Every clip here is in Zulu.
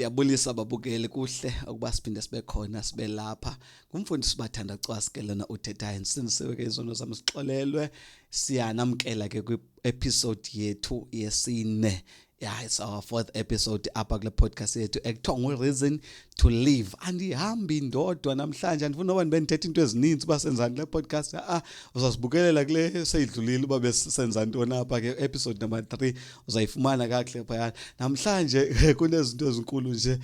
Ndiyabulisa babukeli kuhle ukuba siphinde sibe khona sibe lapha. Ngumfundisi Bathanda Cwasi ke lona uthethayo nisindisiwe ke izono zami sixolelwe. Siyanamkela ke kwi-episode yethu yesine. Yeah, it's our fourth episode apha kule podcast yethu ekuthiwa Reason to Live. Andihambi ndodwa namhlanje andifuna noba ndibe ndithetha into ezininzi uba senzani le podcast. Uzasibukelela kule seyidlulile uba besenza ntoni apha ke episode number 3 uzayifumana kakuhle phaya. Namhlanje kunezinto ezinkulu nje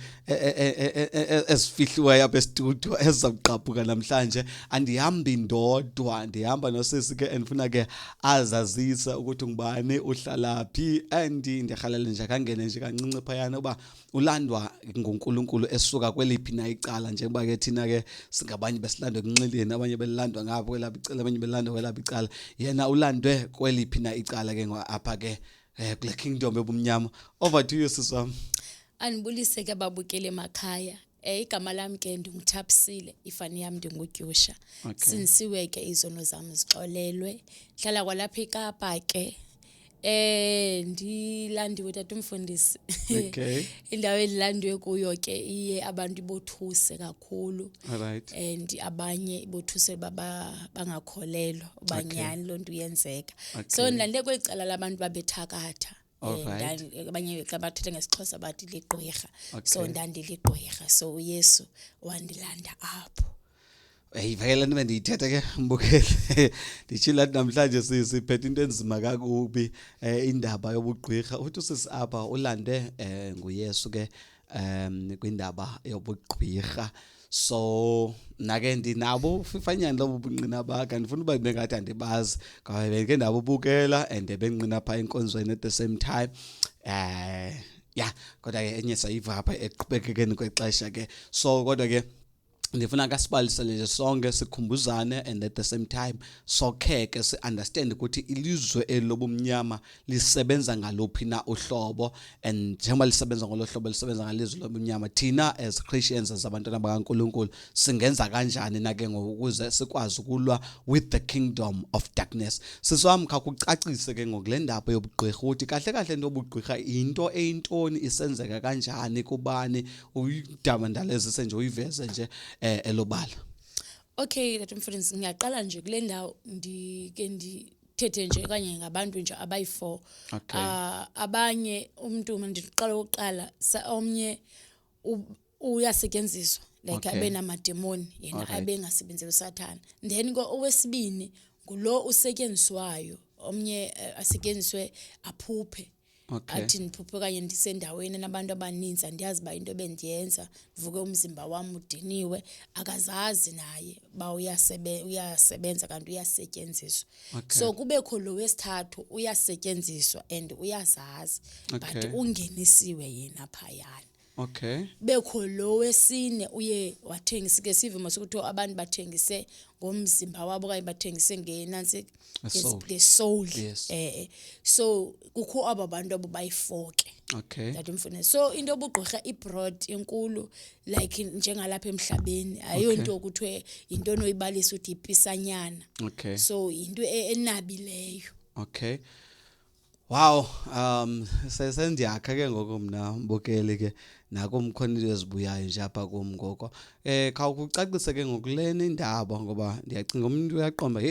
ezifihliweyo apha estudio ezizaqhaphuka namhlanje. Andihambi ndodwa, ndihamba nosisi ke endifuna ke azazisa ukuthi ngubani uhlalaphi and ndiyahalela nje kangene nje kancinci phayana uba ulandwa nguNkulunkulu esuka kweliphi na icala njengoba ke thina ke singabanye besilandwe kunxilini, abanye belandwa ngapha kwelaphi icala, abanye belandwa kwelaphi icala. Yena ulandwe kweliphi na icala ke apha ke kule kingdom yobumnyama. Over to you siswami. Anibulise ke babukele emakhaya. Igama lami ke ndinguthabisile, ifani yami ndingudyusha. Sinisiwe ke izono zami zixolelwe. Hlala kwalapha eKapa ke. Ndilandiwe tata umfundisi. Okay. Indawo edilandwe kuyo ke iye abantu bothuse kakhulu. Alright. And abanye bothuse bangakholelwa ubanyani lonto uyenzeka. So ndilande kwecala labantu babethakatha. Abanye xa bathetha ngesixhosa bathi liqhwirha. So ndandiligqwirha. So uYesu wandilanda apho. Vele nime ndiyithetha ke mbukele ndichila namhlanje siphethe into enzima kakubi indaba yobugqwirha. Uthi sisapha ulande nguYesu ke kwindaba yobugqwirha. So nake ndinabo fifanyana lobo bunqina bakhe andifuna uba bengathi andibazi ngoba beke ndabo bukela and benqina pha enkonzweni at the same time. Yeah, kodwa ke enye sayiva apha eqhubekekeni kwexesha ke. So kodwa ke ndifuna kasibalisele nje sonke sikhumbuzane and at the same time sokheke si understand ukuthi ilizwe elobumnyama lisebenza ngalophi na uhlobo, and njengoba lisebenza ngolohlobo lisebenza ngalizwe lobumnyama, thina as Christians as abantwana bakaNkulunkulu singenza kanjani na ke ngokuze sikwazi ukulwa with the kingdom of darkness. Siswami khakucacise ke ngokule ndaba yobugqirha ukuthi kahle kahle into yobugqirha into eyintoni, isenzeka kanjani kubani, uyidamandalezise nje uyiveze nje elobala. Okay, that mfundisi ngiyaqala nje kule ndawo ndithethe nje kanye ngabantu nje abayi4. Abanye umuntu mandiqala ukuqala omnye uyasetyenziswa like abe namademoni yena abe ngasebenzi uSathana. Then owesibini ngulo usetyenziswayo, omnye asetyenziswe aphuphe. Athi ndiphuphe kanye ndisendaweni nabantu abaninzi andiyazi ba into bendiyenza, ndivuke umzimba wami udiniwe, akazazi naye ba uyasebenza kanti uyasetyenziswa. So kubekho lo wesithathu uyasetyenziswa and uyazazi but ungenisiwe yena phayana. Okay. Bekho lo wesine uye wathengisa ke sive masukuthi abantu bathengise ngomzimba wabo kanye bathengise ngenansi ngesoul. So kukho abantu abayi4 ke. Okay. That mfune. So into obugqirha ibroad enkulu like njengalapha emhlabeni ayonto ukuthi into noyibalisa uthi ipisanyana. Okay. So into enabileyo. Okay. Wow, sendiyakha ke ngoko mina mbukeli ke nakumkhonile ezibuyayo nje apha kum ngoko. Khawukucacise ke ngokulena indaba ngoba ndiyacinga umuntu uyaqomba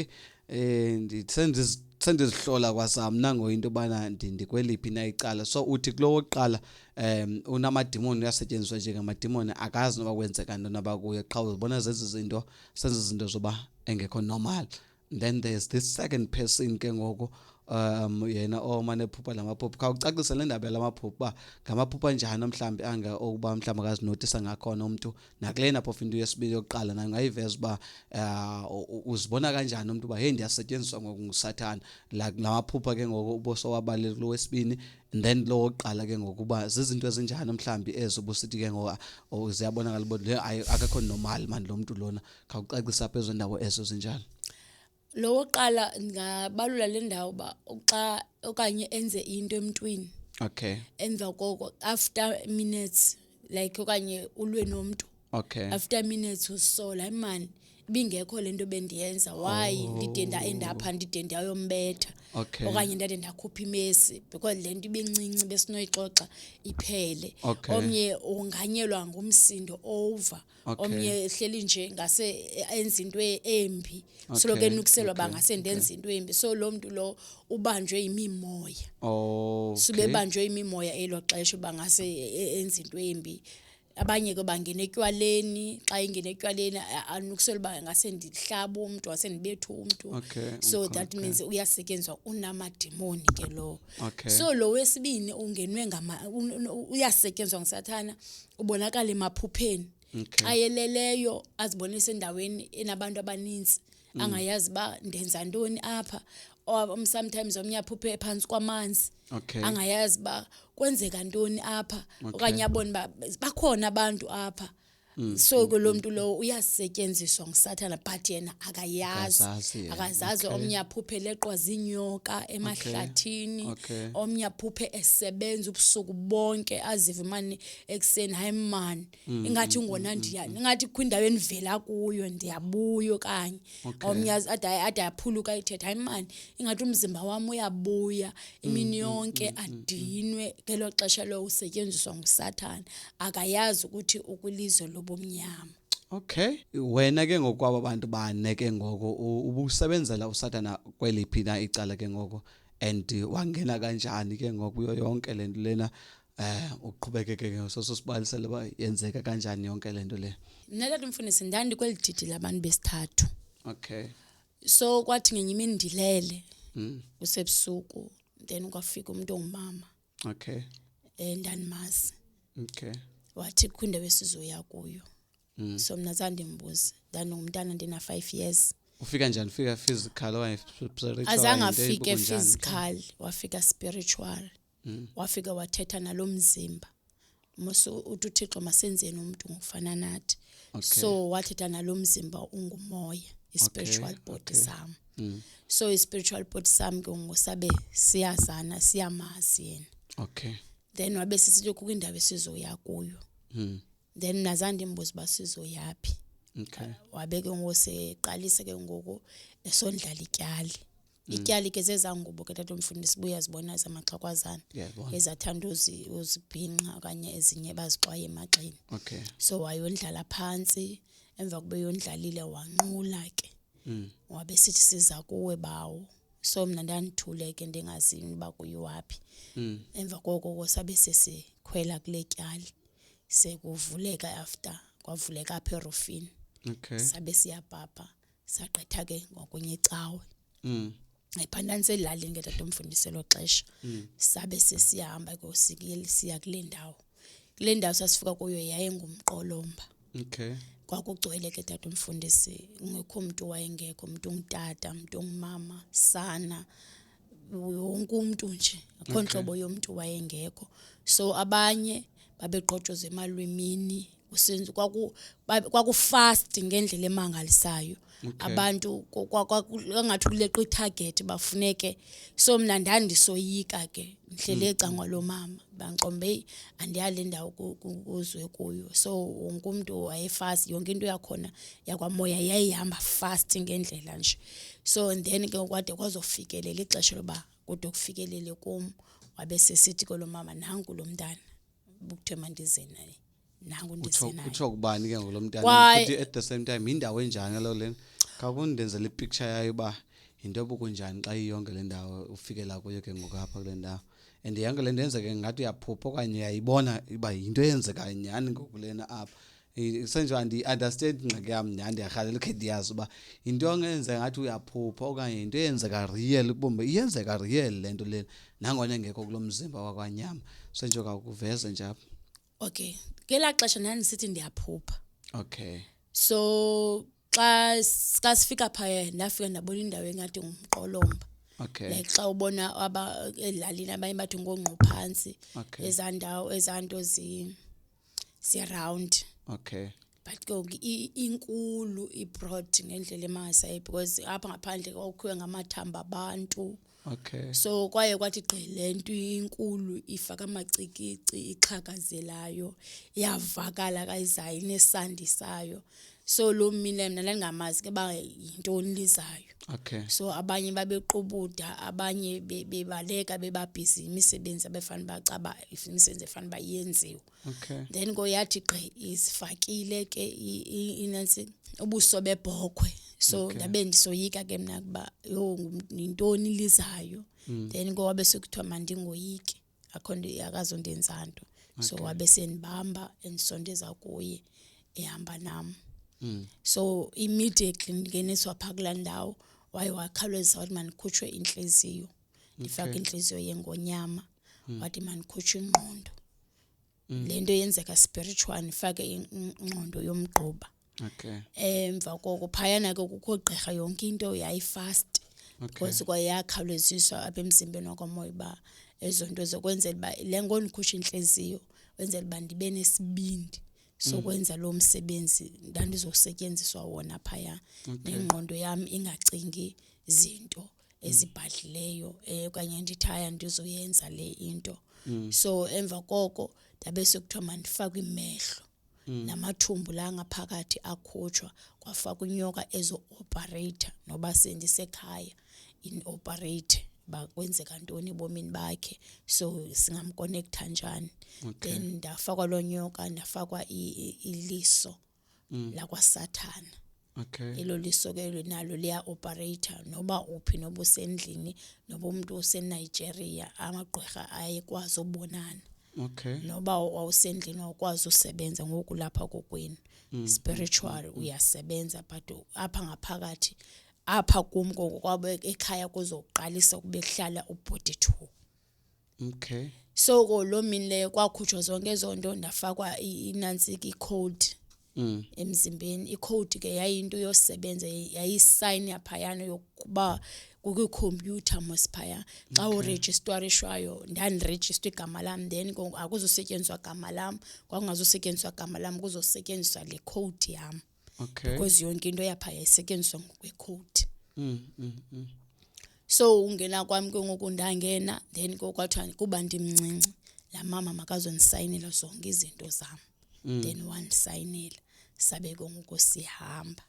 sendizihlola kwasami nango into bana ndikweliphi na icala. So uthi kulo woqala unamadimoni uyasetshenziswa nje ngamadimoni akazi noba kwenzeka ntoni abakuye qha uzibona senza izinto zoba engekho normal. Then there's this second person ke ngoko yena omane phupha lamaphupha. Khawucacise le ndaba lamaphupha ngamaphupha njani mhlambe anga okuba mhlambe akazinotisa ngakhona umuntu nakulena phofu into yesibili yokuqala nayo ngayiveza uba uzibona kanjani umuntu uba hey ndiyasetshenziswa ngokusathana lamaphupha ke ngoko uboso wabaleka lo wesibini, and then lo oqala ke ngokuba zizinto ezinjani mhlambe ezobusithi ke ngoku ziyabonakala bodwa akakho normal manje lo muntu lona. Khawucacisa phezulu ndawo ezo zinjalo. Lo woqala ngabalula le ndawo ba xa okanye enze into emntwini. Okay. Emva koko after minutes like okanye ulwe nomuntu. Okay. After minutes usola man bingekho lento bendiyenza why ndide ndaendapha ndide ndayombetha Okay. okanye ndade ndakhupha imesi because lento ibincinci besinoyixoxa iphele Okay. omnye unganyelwa ngumsindo over Okay. omnye ehleli nje ngase enza into embi Okay, soloke enukuselwa okay, bangase ndenza into embi so lo muntu lo ubanjwe yimimoya Okay. sube banjwe imimoya elo xesha bangase enza into embi abanye ke bangena etywaleni xa ingena etywaleni anukusela uba ngase ndihlaba umuntu wase ndibethu umuntu Okay, so okay, that means uyasetyenziswa unamademoni ke lo Okay. so lo wesibini ungenwe uyasetyenziswa ngusathana ubonakala emaphupheni Okay. ayeleleyo azibonisa endaweni enabantu abaninzi angayazi ba ndenza ntoni apha sometimes omnye aphuphe phansi kwamanzi Okay. angayazi ba kwenzeka ntoni apha okanye abone ba bakhona abantu apha so ke lo muntu lo uyasetyenziswa ngusathana but yena akazazi Okay. omnye aphuphe leqwa zinyoka emahlathini Okay. omnye aphuphe esebenza ubusuku bonke azive mani ekseni hayi man ingathi ngona ndiyani ingathi kwindawo enivela kuyo ndiyabuya okanye omnye ade aphuluka ithetha hayi man ingathi umzimba wami uyabuya imini yonke adinwe ngelo xesha lo usetyenziswa ngusathana akayazi ukuthi ukulizwe lobumnyama. Okay. Wena ke ngokwabo abantu bane ke ngoko ubusebenzela usathana kweliphi na icala ke ngoko and wangena kanjani ke ngokuyo yonke lento lena uqhubeke ke sosibalisele ba yenzeka kanjani yonke lento le. Nalapho mfundisi ndandi kwelididi labantu besithathu. Okay. So kwathi ngenye imini ndilele kusebusuku then kwafika umuntu ongumama Okay. ndanimazi Okay. wathi kwindawo esizoya kuyo so mina zandimbuza ndangumntana ndina 5 years Ufika njani ufika physical or spiritual? azange afike physical wafika spiritual wafika wathetha nalomzimba musu uThixo masenzeni umuntu ngokufana nathi so wathetha nalomzimba ungumoya spiritual body sam so spiritual body sam ke ngosabe siyazana siyamazi yena. Okay. Then wabe sisithi kwindawo esizoya kuyo then nazandi imbuzo basizoyapi. Okay. Wabe ke ngoseqalise ke ngoku esondlala ityali ke zezangubo ke tato mfundisi buya zibona zamaxhakwazana ezathanda uzibhinqa okanye ezinye bazixwaye emagxeni. Okay. So wayondlala phansi emva kube yondlalile wanqula ke wabe sithi siza kuwe bawo so mina ndandithule ke ndingazini ba kuyiwapi emva koko sabe sesikhwela kule tyali sekuvuleka after kwavuleka apha erofini. Okay. Sabe siyabhabha saqetha ke ngokunye icawe ayiphandani selalini ke tato mfundiselo xesha sabe sesiyahamba kosikile siya kule ndawo sasifika kuyo yaye ngumqolomba. Okay. Kwakugcwele ke tato mfundisi ngekho umuntu wayengekho umuntu ungutata umuntu ongumama sana wonke umuntu nje akho nhlobo yomuntu wayengekho so abanye babeqotshoza emalwimini usenze kwaku fast ngendlela emangalisayo abantu kwangathi kuleqa itarget bafuneke so mina ndandisoyika ke ngihlele ecangwa lo mama banqombe andiyale ndawo kuzwe kuyo so wonke umuntu wayefast yonke into yakhona yakwamoya yayihamba fast ngendlela nje so then ke kwade kwazofikelela ixesha loba kodwa kufikelele kum wabe sesithi lo mama nangu lo mntana bukuthe mandize naye nangu ndize naye utsho kubani ke ngolomntana futhi at the same time indawo enjani lo lena kakundenzela ipicture yayo ba into obukunjani xa iyonke le ndawo ufikela kuyo ke ngokapha kule ndawo and yonke le nto yenzeke ngathi uyaphupha okanye uyayibona iba into eyenzeka nyani ngokulena apha senje andi-understand ingxaki yam nyani ndiyarhalela ukhe ndiyazi uba into yongenze ngathi uyaphupha okanye into eyenzeka real kubombe iyenzeka real le nto lena nangona engekho kulo mzimba wakwanyama senje kakuveze nje apha. Okay ngelaa xesha ndandisithi ndiyaphupha. Okay. So xa sifika phaya ndafika ndabona indawo engathi ngumqolomba. Okay. Like xa ubona elalini abanye bathi ngongquphansi ezanto zi round. Okay. But ke inkulu ibroad ngendlela emasayi because apha ngaphandle kwakhiwe ngamathamba abantu. Okay. So kwaye kwathi gqele into inkulu ifaka amacikici ixhakazelayo iyavakala kayizayo inesandi sayo so lo mina nalangamazi ke ba intoni lizayo. Okay. So abanye babequbuda, abanye bebaleka bebabhizi imisebenzi abefana bacaba imisebenzi efana bayenziwe. Okay. Then koyathi gqi isifakile ke inansi ubuso bebhokwe. So ndabe ndisoyika ke mina kuba yo intoni lizayo. Then kwabe sekuthiwa mandingoyiki akhondi akazondenza nto. So wabe senibamba endisondeza kuye ehamba nami. So immediately ngeniswa phakula ndawo waye wakhalweza wathi manikhutshwe inhliziyo. Ndifaka inhliziyo yengonyama. Wathi manikhutshwe ingqondo. Lento yenzeka spiritual nifake ingqondo yomgquba. Okay. Emva koko phayana ke kukho gqirha yonke into yayifast. Because kwayakhawuleziswa apha emzimbeni wakomoya ba ezonto zokwenzela ba lengo nikhusha inhliziyo wenzela ba ndibe nesibindi sokwenza lo msebenzi ndandizosetyenziswa wona phaya. Nengqondo yami ingacingi izinto ezibhadlileyo okanye ndithaya ndizoyenza le into. So emva koko ndabe sekuthiwa mandifakwe imehlo namathumbu la ngaphakathi akhutshwa kwafakwa inyoka ezo operator noba sendisekhaya in operate bakwenzeka ntoni ebomini bakhe so singamconnecta njani. Then ndafakwa lo nyoka ndafakwa iliso la kwaSathana. Okay. Ilo liso ke linalo liya operator noba uphi noba usendlini noba umuntu useNigeria amagqirha ayekwazi ubonana. Okay. Noba awusendlini awukwazi usebenza ngoku lapha kokwenu. Spiritual uyasebenza but apha ngaphakathi apha kum kwabe ekhaya kuzoqalisa kube kuhlala ubody 2. Okay. So lo mini le kwakhutshwa zonke zonto ndafakwa inantsiki icode emzimbeni. Icode ke yayinto yosebenza yayisign yaphayana yokuba kukwi-computer mosiphaya xa uregisterishwayo ndandiregister igama lam then akuzosetyenziswa igama lam kwakungazosetyenziswa igama lam kuzosetyenziswa le code yam. Okay. Because yonke into yaphaya isetyenziswa ngokwe-code. So ungena kwami ke ngoku ndangena then kwathiwa kuba ndimncinci la mama makazondisayinela zonke izinto zam. Then wandisayinela sabe ke ngoku sihamba.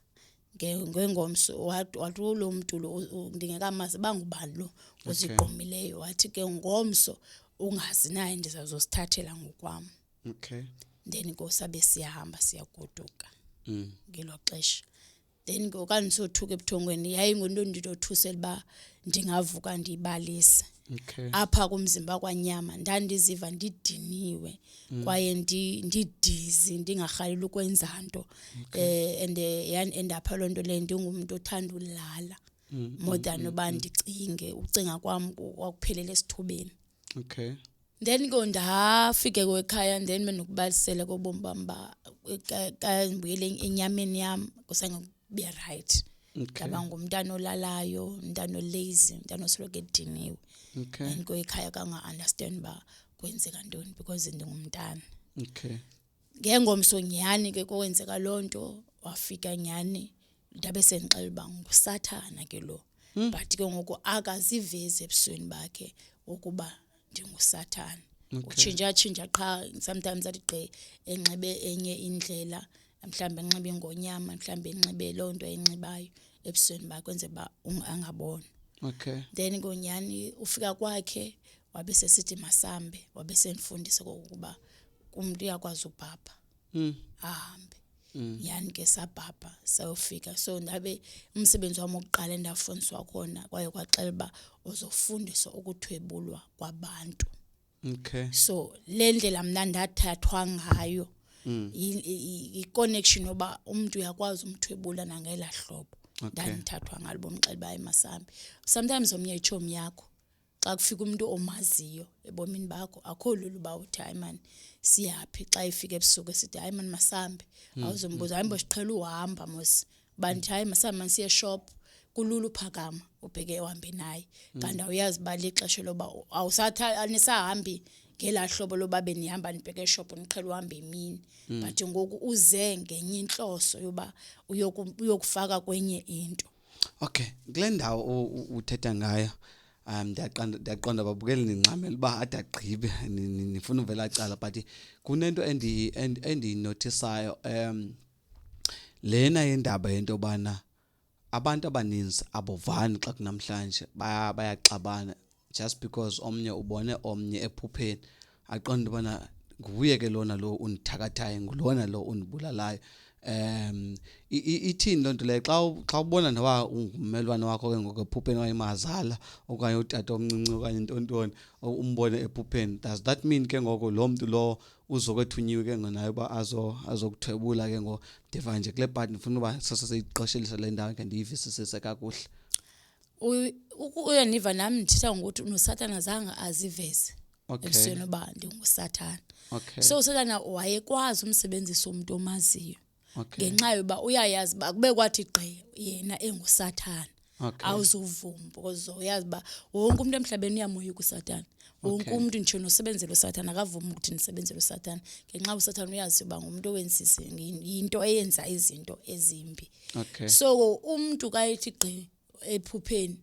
Ngengomso wathi lo muntu lo ndingekamazi bangubani lo uziqomileyo wathi ke ngomso ungazi naye ndizazosithathela ngokwami. Okay. Then kosabe siyahamba siyagoduka ngelo xesha. Then ngokandisothuka ebuthongweni yayingonto nditothusela ba ndingavuka ndibalise. Okay. Apha kumzimba kwanyama ndandiziva ndidiniwe kwaye ndidizi ndingarhaleli ukwenza nto. Endapha lonto le ndingumuntu othanda ulala more than uba ndicinge ucinga kwami kwakuphelele esithubeni. Okay. Then ndafike kwekhaya then benokubalisela kobomi bam ba kangibuyele enyameni yam kusange be right. Ngaba ngumntana olalayo, umntana olazy, umntana osoloko ediniwe. Okay. And kwekhaya kanga understand ba kwenzeka ntoni because ndingumntana. Okay. Ngengomso nyani ke kwenzeka lonto wafika nyani ndabe sengixela ba nguSathana ke lo. But ke ngoku akaziveze ebusweni bakhe ukuba ndinguSathana. Utshintsha qha sometimes athi gqe enxibe enye indlela mhlambe enxibe ingonyama mhlambe enxibe lonto enxibayo ebusweni bakwenze ba angabona. Okay. Then ngonyani ufika kwakhe wabe sesithi masambe wabe senifundisa ukuba umuntu uyakwazi ubhabha ahambe. Yani ke sabhabha sayofika so ndabe umsebenzi wami oqala endafundiswa khona kwaye kwaxela ba uzofundiswa ukuthwebulwa kwabantu. Okay. So le ndlela mina ndathathwa ngayo i-connection oba umuntu uyakwazi umthwebula nangela hlobo. Ndandithathwa ngalo bomxela baye masambe. Sometimes omnye ichomi yakho xa kufika umuntu omaziyo ebomini bakho akho lulu ba uthi hayi man siyapi xa ifika ebusuku sithi hayi man masambe awuzombuza hayi mbosiqhela uhamba mos bantu hayi masambe siye shop kululu phakama ubheke uhambe naye kanti awuyazi ba lexesha loba awusatha anisahambi ngela hlobo loba benihamba nibheke eshop niqhela uhamba emini but ngoku uze ngenye inhloso yoba uyokufaka kwenye into. Okay, kule ndawo uthetha ngayo ndiyaqonda babukeli ninqamela uba ade agqibe nifuna uvela cala but kunento endinotisayo lena indaba yento bana abantu abaninzi abovani xa kunamhlanje bayaxabana just because omnye ubone omnye ephupheni aqonda bona nguye ke lona lo unithakathayo ngulona lo unibulalayo ithini lonto le xa ubona nawa ungumelwane wakho ke ngokephupheni wayemazala okanye utata omncinci okanye intontoni umbone ephupheni, does that mean ke ngoko lo muntu lo uzokwethunyiwe ke ngonayo ba azokuthwebula ke ngo diva nje kule part ngifuna uba sasiyiqoshelisa le ndawo ke ndiyivisisise kakuhle. Uyaniva nami ndithetha ngokuthi unoSathana zange aziveze ebusweni ba ndinguSathana. So uSathana wayekwazi umsebenzisa umuntu omaziyo ngenxa yoba uyayazi ba kube kwathi gqe yena enguSathana awuzuvumba uyazi ba wonke umuntu emhlabeni uyamoya kuSathana. Wonke umuntu nje nosebenzela uSathana akavuma ukuthi nisebenzele uSathana ngenxa uSathana uyazi uba ngumuntu owensise into eyenza izinto ezimbi. So umuntu kayithi gqe ephupheni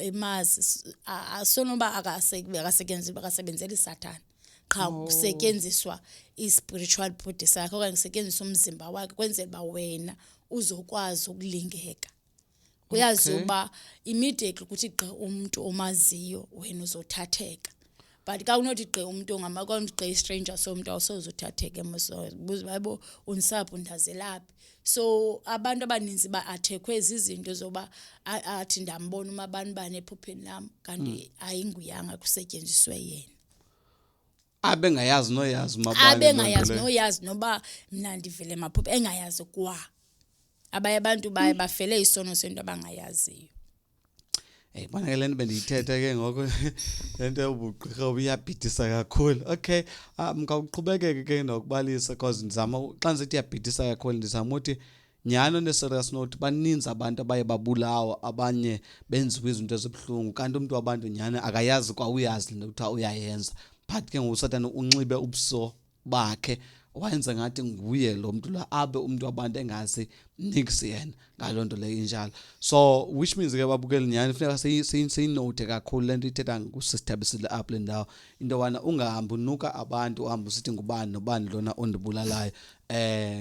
emazi asonoba akasebenzela iSathana qha kusetyenziswa ispiritual body sakhe okanye kusetyenziswa umzimba wakhe kwenzela ba wena uzokwazi ukulingeka. Uyazi uba immediately ukuthi gqe umuntu omaziyo wena uzothatheka, but ka unothi gqe umuntu ongamakwazi gqe stranger so umuntu awusozothatheka yabo unsapho ndazelaphi. So abantu abaninzi baathekwe izinto zoba athi ndambona uma bani ephupheni lami kanti ayinguyanga kusetyenziswe yena. Abengayazi noyazi noba mina ndivele emaphupha engayazi kwa abaye abantu baye bafele isono sento abangayaziyo. Bona ke lento bendiyithetha ke ngoko lento yobugqirha ubuyabhidisa kakhulu. Okay, ngawuqhubekeke ke nokubalisa because ndizama xa ngithi yabhidisa kakhulu ndizama ukuthi nyano ne-serious note baninzi abantu abaye babulawa abanye benziwe izinto ezibhlungu kanti umuntu wabantu nyana akayazi kwa uyazi lento ukuthi uyayenza. But ke ngoSathana unxibe ubuso bakhe wayenza ngathi nguye lo muntu la abe umuntu wabantu engazi nix yena ngalonto le injalo. So which means ke babukeli nyani kufuneka seyinote kakhulu lento ithetha ngusisithabisile up le ndawo into wana ungahambi unuka abantu uhamba usithi ngubani nobani lona ondibulalayo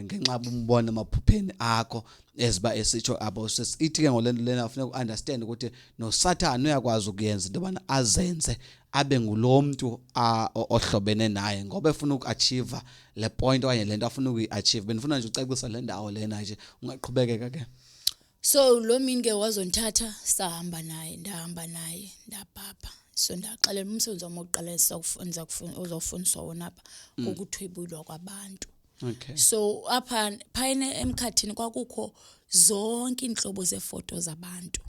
ngenxa umbona emaphupheni akho eziba esitsho abo ithi ke ngolento lena kufuneka uunderstand ukuthi noSathana uyakwazi ukuyenza into bana azenze abe ngulo muntu ohlobene naye ngoba efuna ukuachieve le point okanye lento afuna ukuyiachieve. Benifuna nje ucacisa le ndawo lena nje ungaqhubekeka ke. So lo mini ke wazonthatha ndahamba naye ndabhabha. So ndaxelela umsebenzi wami oqala uzofundiswa wona apha ukuthwebulwa kwabantu. So apha phayene emkhathini kwakukho zonke inhlobo zefoto zabantu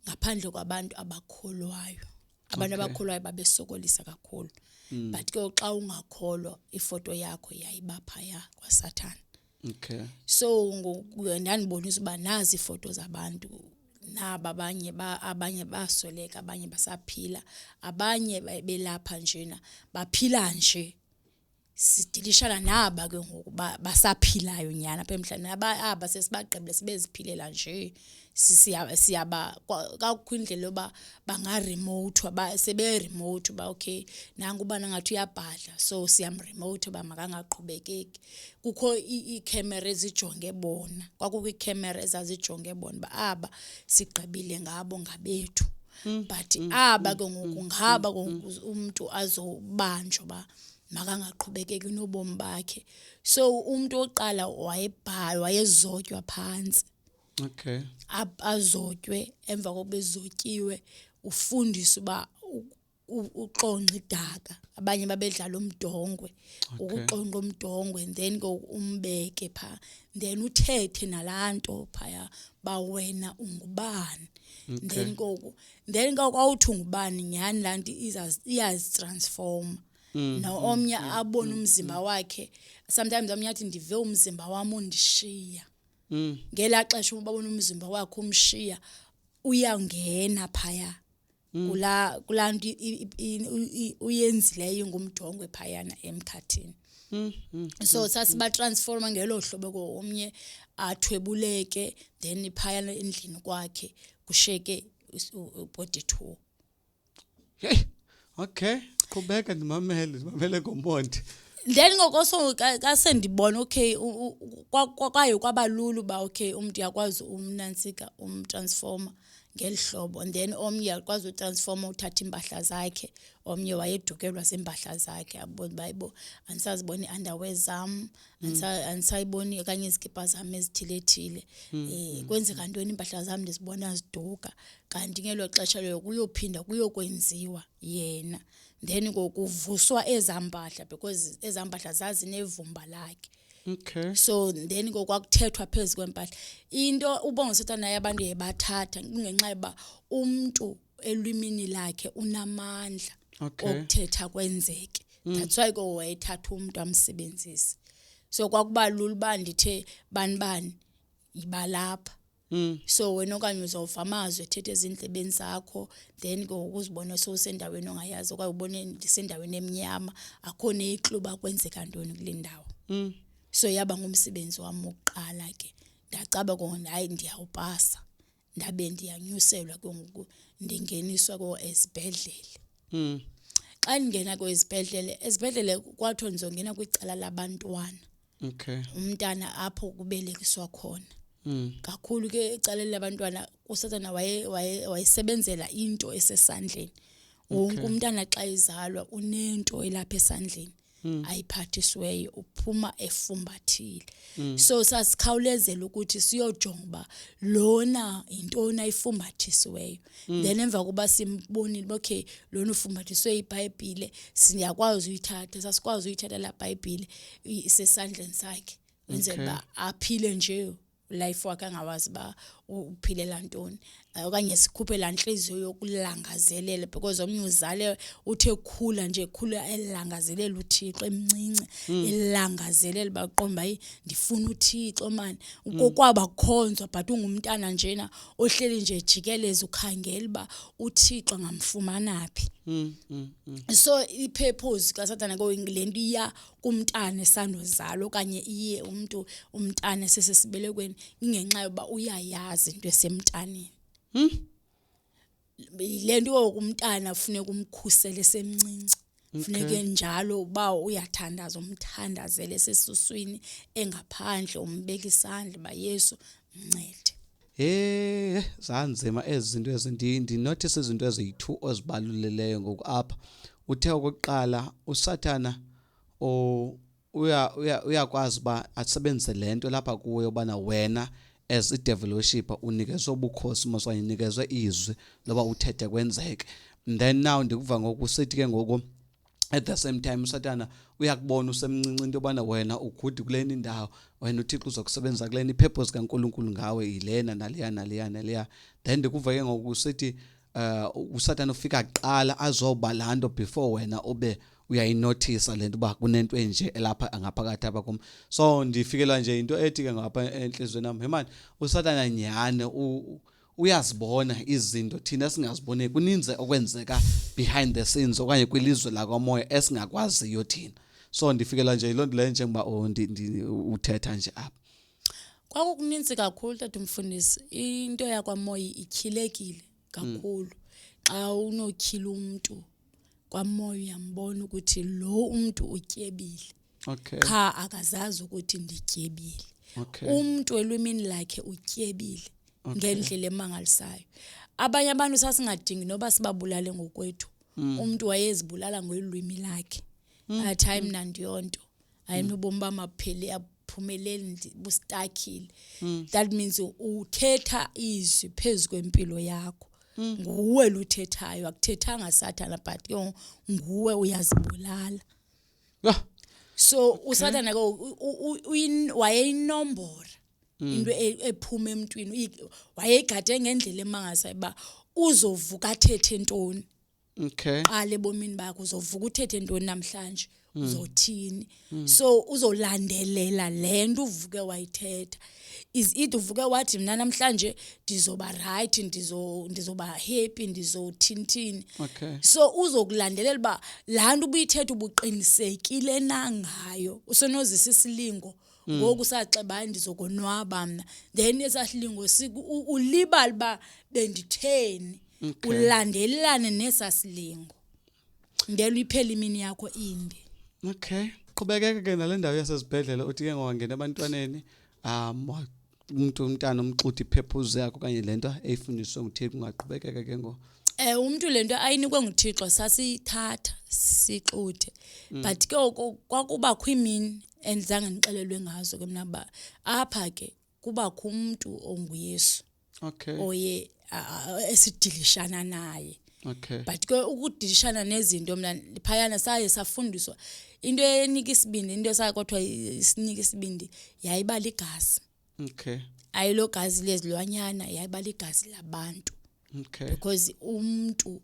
ngaphandle kwabantu abakholwayo. Abantu abakholwayo babesokolisa kakhulu, but ke xa ungakholwa ifoto yakho yayiba phaya kwaSathana. So ndandibonisa uba nazi ifoto zabantu naba abanye basweleka abanye basaphila abanye belapha njena baphila nje sidilishana naba ke ngoku basaphilayo nyana apha emhlabeni aba sesibaqebile sibeziphilela nje siyaba kakho indlela yoba bangaremote sebe remote ba okay nangu ubana ngathi uyabhadla so siyamremote ba makangaqhubekeki. Kukho iicamera ezijonge bona kwakukho iicamera ezazijonge bona ba aba sigqibile ngabo ngabethu but aba ke ngoku ngaba umuntu azobanjwa ba makangaqhubekeki nobomi bakhe. So umuntu oqala wayezotywa phansi. Azotywe emva kokuba ezotyiwe ufundiswa uba uqonqa idaka abanye babedlala umdongwe ukuqonqa umdongwe then ke umbeke pha then uthethe nalanto phaya ba wena ungubani then kwawuthi ungubani nyani lanto iyazitransform na omnye abona umzimba wakhe sometimes omnye athi ndive umzimba wami undishiya ngela xesha ubabona umzimba wakhe umshiya uyangena phaya kulanto uyenzileyo ngumdongwe phayana emkhathini. So sasiba transforma ngelo hlobo omnye athwebuleke then phayana endlini kwakhe kusheke ubody tour. Okay, qhubeka ndimamele ngomonde. then ngokoso kasendibona okay kwaye kwabalulu ba okay umuntu yakwazi umnantsika umtransformer ngelihlobo and then omnye yakwazi utransformer uthatha impahla zakhe omnye wayedukelwa zimpahla zakhe abona bayibo ansazibona iunderwear zam ansayiboni okanye izikipa zami ezithilethile kwenzeka ntoni impahla zami ndizibona ziduka kanti ngelo xesha leyo kuyophinda kuyokwenziwa yena then ngokuvuswa ezampahla because ezampahla zazi nevumba lakhe. Okay. So then kwakuthethwa phezulu kwempahla into ubonga Satan yabantu yebathatha ngenxa yeba umuntu elwimini lakhe unamandla okuthetha kwenzeke. That's why wayethatha umuntu amsebenzisi. So kwakubalula uba ndithe bani ibalapha. So wena okanye uzova amazwi ethethe ezindlebeni zakho then ukuzibona sowusendaweni ongayazi okanye ubone ndisendaweni eminyama akho nekluba kwenzeka ntoni kule ndawo. So yaba ngumsebenzi wami oqala ke ndacaba kona hayi ndiyawupasa ndabe ndiyanyuselwa ke ngoku ndingeniswa ko esibhedlele. Xa ngena ko esibhedlele kwathiwa ndizongena kwicala labantwana. Okay. Umntana apho kubelekiswa khona. Kakhulu ke icala labantwana uSathana wayesebenzela into esesandleni. Wonke umntana xa izalwa unento elapha esandleni. Ayiphathisiweyo uphuma efumbathile. So sasikhawulezela ukuthi siyojonga lona intoni ayifumbathisiweyo. Then emva kuba simbonile okay lona ufumbathiswe iBhayibhile siyakwazi uyithatha sasikwazi uyithatha la Bhayibhile isesandleni sakhe wenzela ba aphile nje life wakhe angawazi ba uphilela ntoni okanye sikhuphe la nhliziyo yokulangazelela because omnye uzale uthe khula nje khula elangazelela uThixo emncinci elangazelela baqomba ndifuna uThixo man kokwaba kukhonzwa but ungumntana njena ohleli nje jikeleza ukhangela ba uThixo ngamfumana phi. So ipurpose kaSathana lento iya kumntana esandozalo okanye iye umntana sesesibelekweni ingenxa yoba uyayazi into esemntaneni. Lento umntana kufuneka umkhusele semncinci. Kufuneka njalo uba uyathandaza umthandazele sesuswini engaphandle umbeka isandla ba Yesu mncede. Zanzima ezinto ezindi notice izinto eziyi2 ozibaluleleyo ngoku apha. Uthe okokuqala uSathana uyakwazi ba asebenzise lento lapha kuwe ubana wena as a devil worshipper unikezwe ubukhosi moswa unikezwe izwi loba uthethe kwenzeke. Then now ndikuva ngoku sithi ke ngoku at the same time uSathana uyakubona usemncinci into yobana wena ugudi kuleni indawo wena uThixo uzokusebenza kuleni ipurpose kaNkuluNkulu ngawe yilena naleya. Then ndikuva ke ngoku sithi uSathana ufika kuqala azoba lando before wena ube uyayinotice lento ba kunento enje elapha ngaphakathi abakum. So ndifikelwa nje into ethi ke ngapha enhlizweni nami man uSathana nyane uyazibona izinto thina singazibone kuninze okwenzeka behind the scenes okanye kwilizwe la kwamoya esingakwaziyo thina. So ndifikelwa nje ilonto le njengoba uthetha nje apha. Kwakukuninzi kakhulu tata umfundisi into yakwamoya ikhilekile kakhulu xa unokhila umuntu kwamoya uyambona ukuthi lo umuntu utyebile. Okay. Cha akazazi ukuthi ndityebile. Umuntu elwimini lakhe utyebile ngendlela emangalisayo. Abanye abantu sasingadingi noba sibabulale ngokwethu. Umuntu wayezibulala ngolwimi lakhe. At time nandiyonto. Ayinobomi bamaphele aphumelele bustakile. That means uthetha izwi phezulu kwempilo yakho. Nguwe luthethayo akuthethanga Sathana but nguwe uyazibulala. So uSathana wayeyinombora into ephuma emntwini wayegade ngendlela emangasayo ba uzovuka athethe ntoni. Okay. Qale bomini bakho uzovuka uthethe ntoni namhlanje uzothini. So uzolandelela lento uvuke wayithetha. Is it uvuke wathi mina namhlanje ndizoba right ndizoba happy ndizothintini. Okay. So uzokulandelela ba lantu ubuyithetha ubuqinisekile nangayo usenozisa isilingo ngoku saxeba ndizokonwaba mina then esahlingo ulibala ba benditheni ulandelelane nesasilingo ngelo iphela imini yakho inde. Okay. waqhubekeka ke nale ndawo yasezibhedlela uthi ke ngowangena abantwaneni umntana umxuthi iphephuze yakho kanye lento eyifundiswe nguThixo kungaqhubekeka ke ngo umuntu lento ayinikwe nguThixo sasithatha sixuthe but ke kwakuba khwimini endizange nixelelwe ngazo ke mina ba apha ke kuba kumuntu onguYesu okay oye esidilishana naye okay but ke ukudilishana nezinto mina phayana saye safundiswa into enika isibindi into sayakodwa isinika isibindi yayibala igazi okay ayilo gazi lezilwanyana yayibala igazi labantu okay because umuntu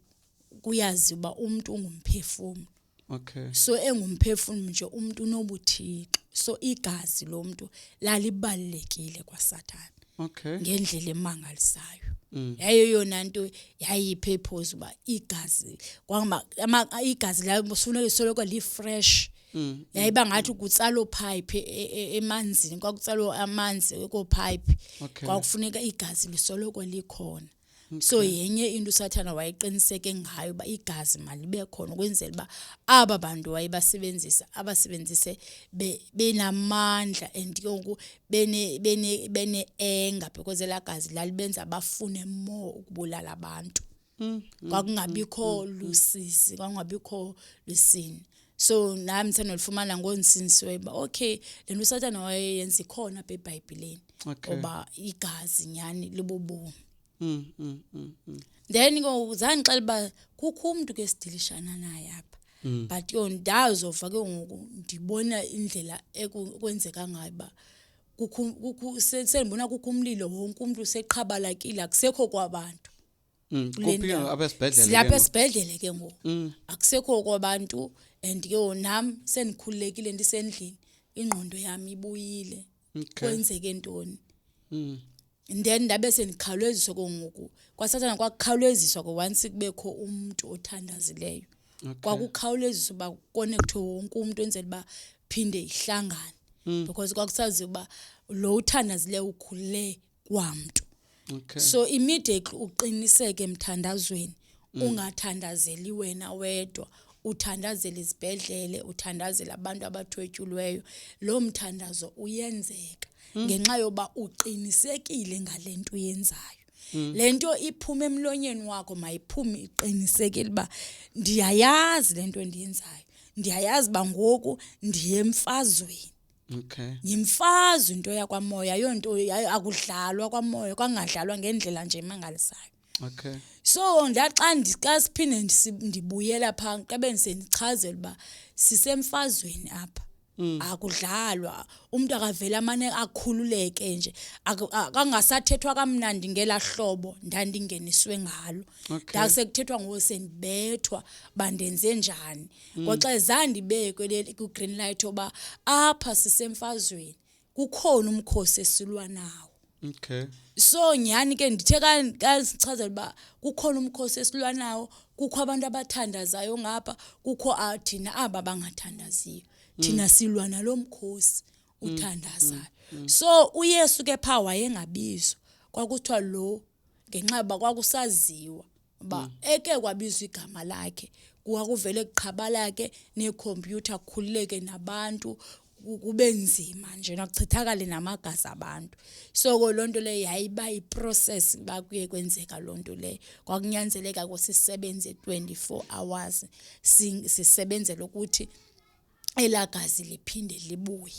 kuyazi uba umuntu ungumphefumulo okay so engumphefumulo nje umuntu unobuthixo so igazi lomuntu lalibalekile kwaSathane okay ngendlela emangalisayo yayiyona nto yayipurpose uba igazi kwangaba igazi la kufuneka soloko li fresh yayiba ngathi kutsalo pipe emanzini kwakutsalo amanzi eko pipe kwakufuneka igazi lisoloko likhona so yenye into uSathane wayeqiniseke ngayo ba igazi malibe khona ukwenzela ba aba bantu wayebasebenzisa abasebenzise benamandla and ke bene anger because la gazi lalibenza bafune more ukubulala abantu kwakungabikho lusisi kwakungabikho lusini so nami senolifumana ngonsiniswe ba okay lento uSathane wayeyenza ikhona eBhayibhelini oba igazi nyani libobomu then ngozanixela ba kukho umuntu ke sidilishana naye apha but yondazova ke ngoku ndibona indlela ekwenzeka ngayo ba kukho senibona kukho umlilo wonke umuntu useqhabalakile akusekho kwabantu kuphinga abesibhedlela silapha esibhedlela ke ngoku akusekho kwabantu and ke nami senikhululekile ndisendlini ingqondo yami ibuyile kwenzeke ntoni then ndabe senikhawuleziswa ngoku kwaSathane kwakukhawuleziswa once kubekho umuntu othandazileyo kwakukhawuleziswa ba connect wonke umuntu enzela ba phinde ihlangane because kwakusazi uba lo uthandazileyo ukhulule kwamuntu so immediately uqiniseke emthandazweni ungathandazeli wena wedwa uthandazela izibhedlele uthandazela abantu abathwetyulweyo lo mthandazo uyenzeka ngenxa yoba uqinisekile ngalento uyenzayo lento iphuma emlonyeni wakho mayiphume iqinisekile ba ndiyayazi lento endiyenzayo ndiyayazi ba ngoku ndiye emfazweni yimfazwe into yakwamoya yonto akudlalwa kwamoya kwangadlalwa ngendlela nje emangalisayo so ndaxa ndikasiphinde ndibuyela pha kabe ndisendichazela ba sisemfazweni apha akudlalwa umuntu akavela amane akhululeke nje akangasathethwa kamnandi ngelahlobo ndandingeniswe ngalo ndakusekuthethwa ngosendibethwa bandenze njani ngoxa zandibekwe ku green light oba apha sisemfazweni kukhona umkhosi esilwa nawo so nyani ke ndithe kasichazela ba kukhona umkhosi esilwa nawo kukho abantu abathandazayo ngapha kukho athina aba bangathandaziyo thina silwa nalomkhosi uthandazayo so uYesu ke pha wayengabizwa kwakuthiwa lo ngenxa ba kwakusaziwa ba eke kwabizwa igama lakhe kwakuvele kuqhabala ke necomputer kukhululeke nabantu kube nzima nje nakuchithakale namagazi abantu so lonto le yayiba iprocess bakuye kwenzeka lonto le kwakunyanzeleka kwasisebenze 24 hours sisebenzele ukuthi elagazi liphinde libuye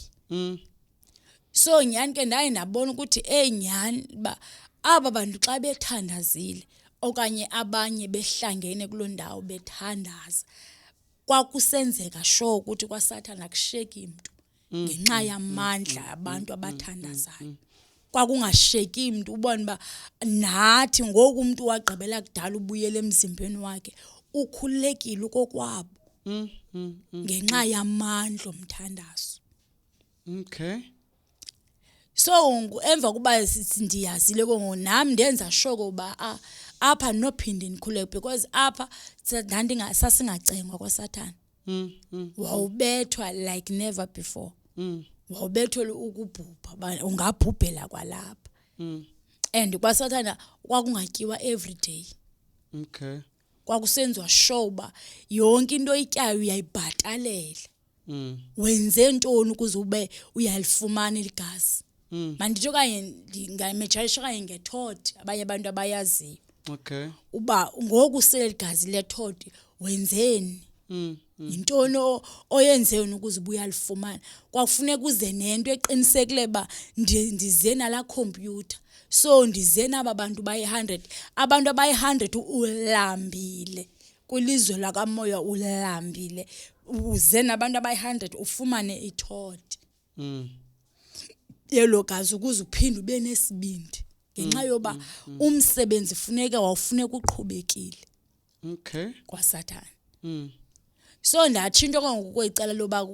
so nyani ke ndaye ndabona ukuthi nyani ba aba bantu xa bethandazile okanye abanye behlangene kulondawo bethandaza kwakusenzeka sure ukuthi kwaSathane akusheki umuntu ngenxa yamandla abantu abathandazayo kwakungasheki umuntu ubona ba nathi ngoku umuntu wagqibela kudala ubuyele emzimbeni wakhe ukhululekile kokwabo ngenxa yamandla omthandazo so emva kuba ndiyazile nami ndenza sure uba apha nophinde nikhuleke because apha sasingacengwa kwaSathane wawubethwa like never before wawubethwa ukubhubha ungabhubhela kwalapha and kwaSathane kwakungatyiwa every day kwakusenziwa sure uba yonke into oyityayo uyayibhatalela wenze ntoni ukuze ube uyalifumana igazi manditsho kanye ngingamejarisha kanye ngethodi abanye abantu abayaziyo Okay. uba ngoku usele igazi lethodi wenzeni intoni oyenzeyo ukuze ubuya lifumana kwakufuneka uze nento eqinisekile ba ndize nala computer so ndize naba bantu bayi100 abantu abayi100 ulambile kwilizwe lakamoya ulambile uze nabantu abayi100 ufumane ithodi yelo gazi ukuze uphinde ube nesibindi ngenxa yoba umsebenzi wawufuneka uqhubekile Okay. kwaSathane so ndatshintsha ngokwecala loba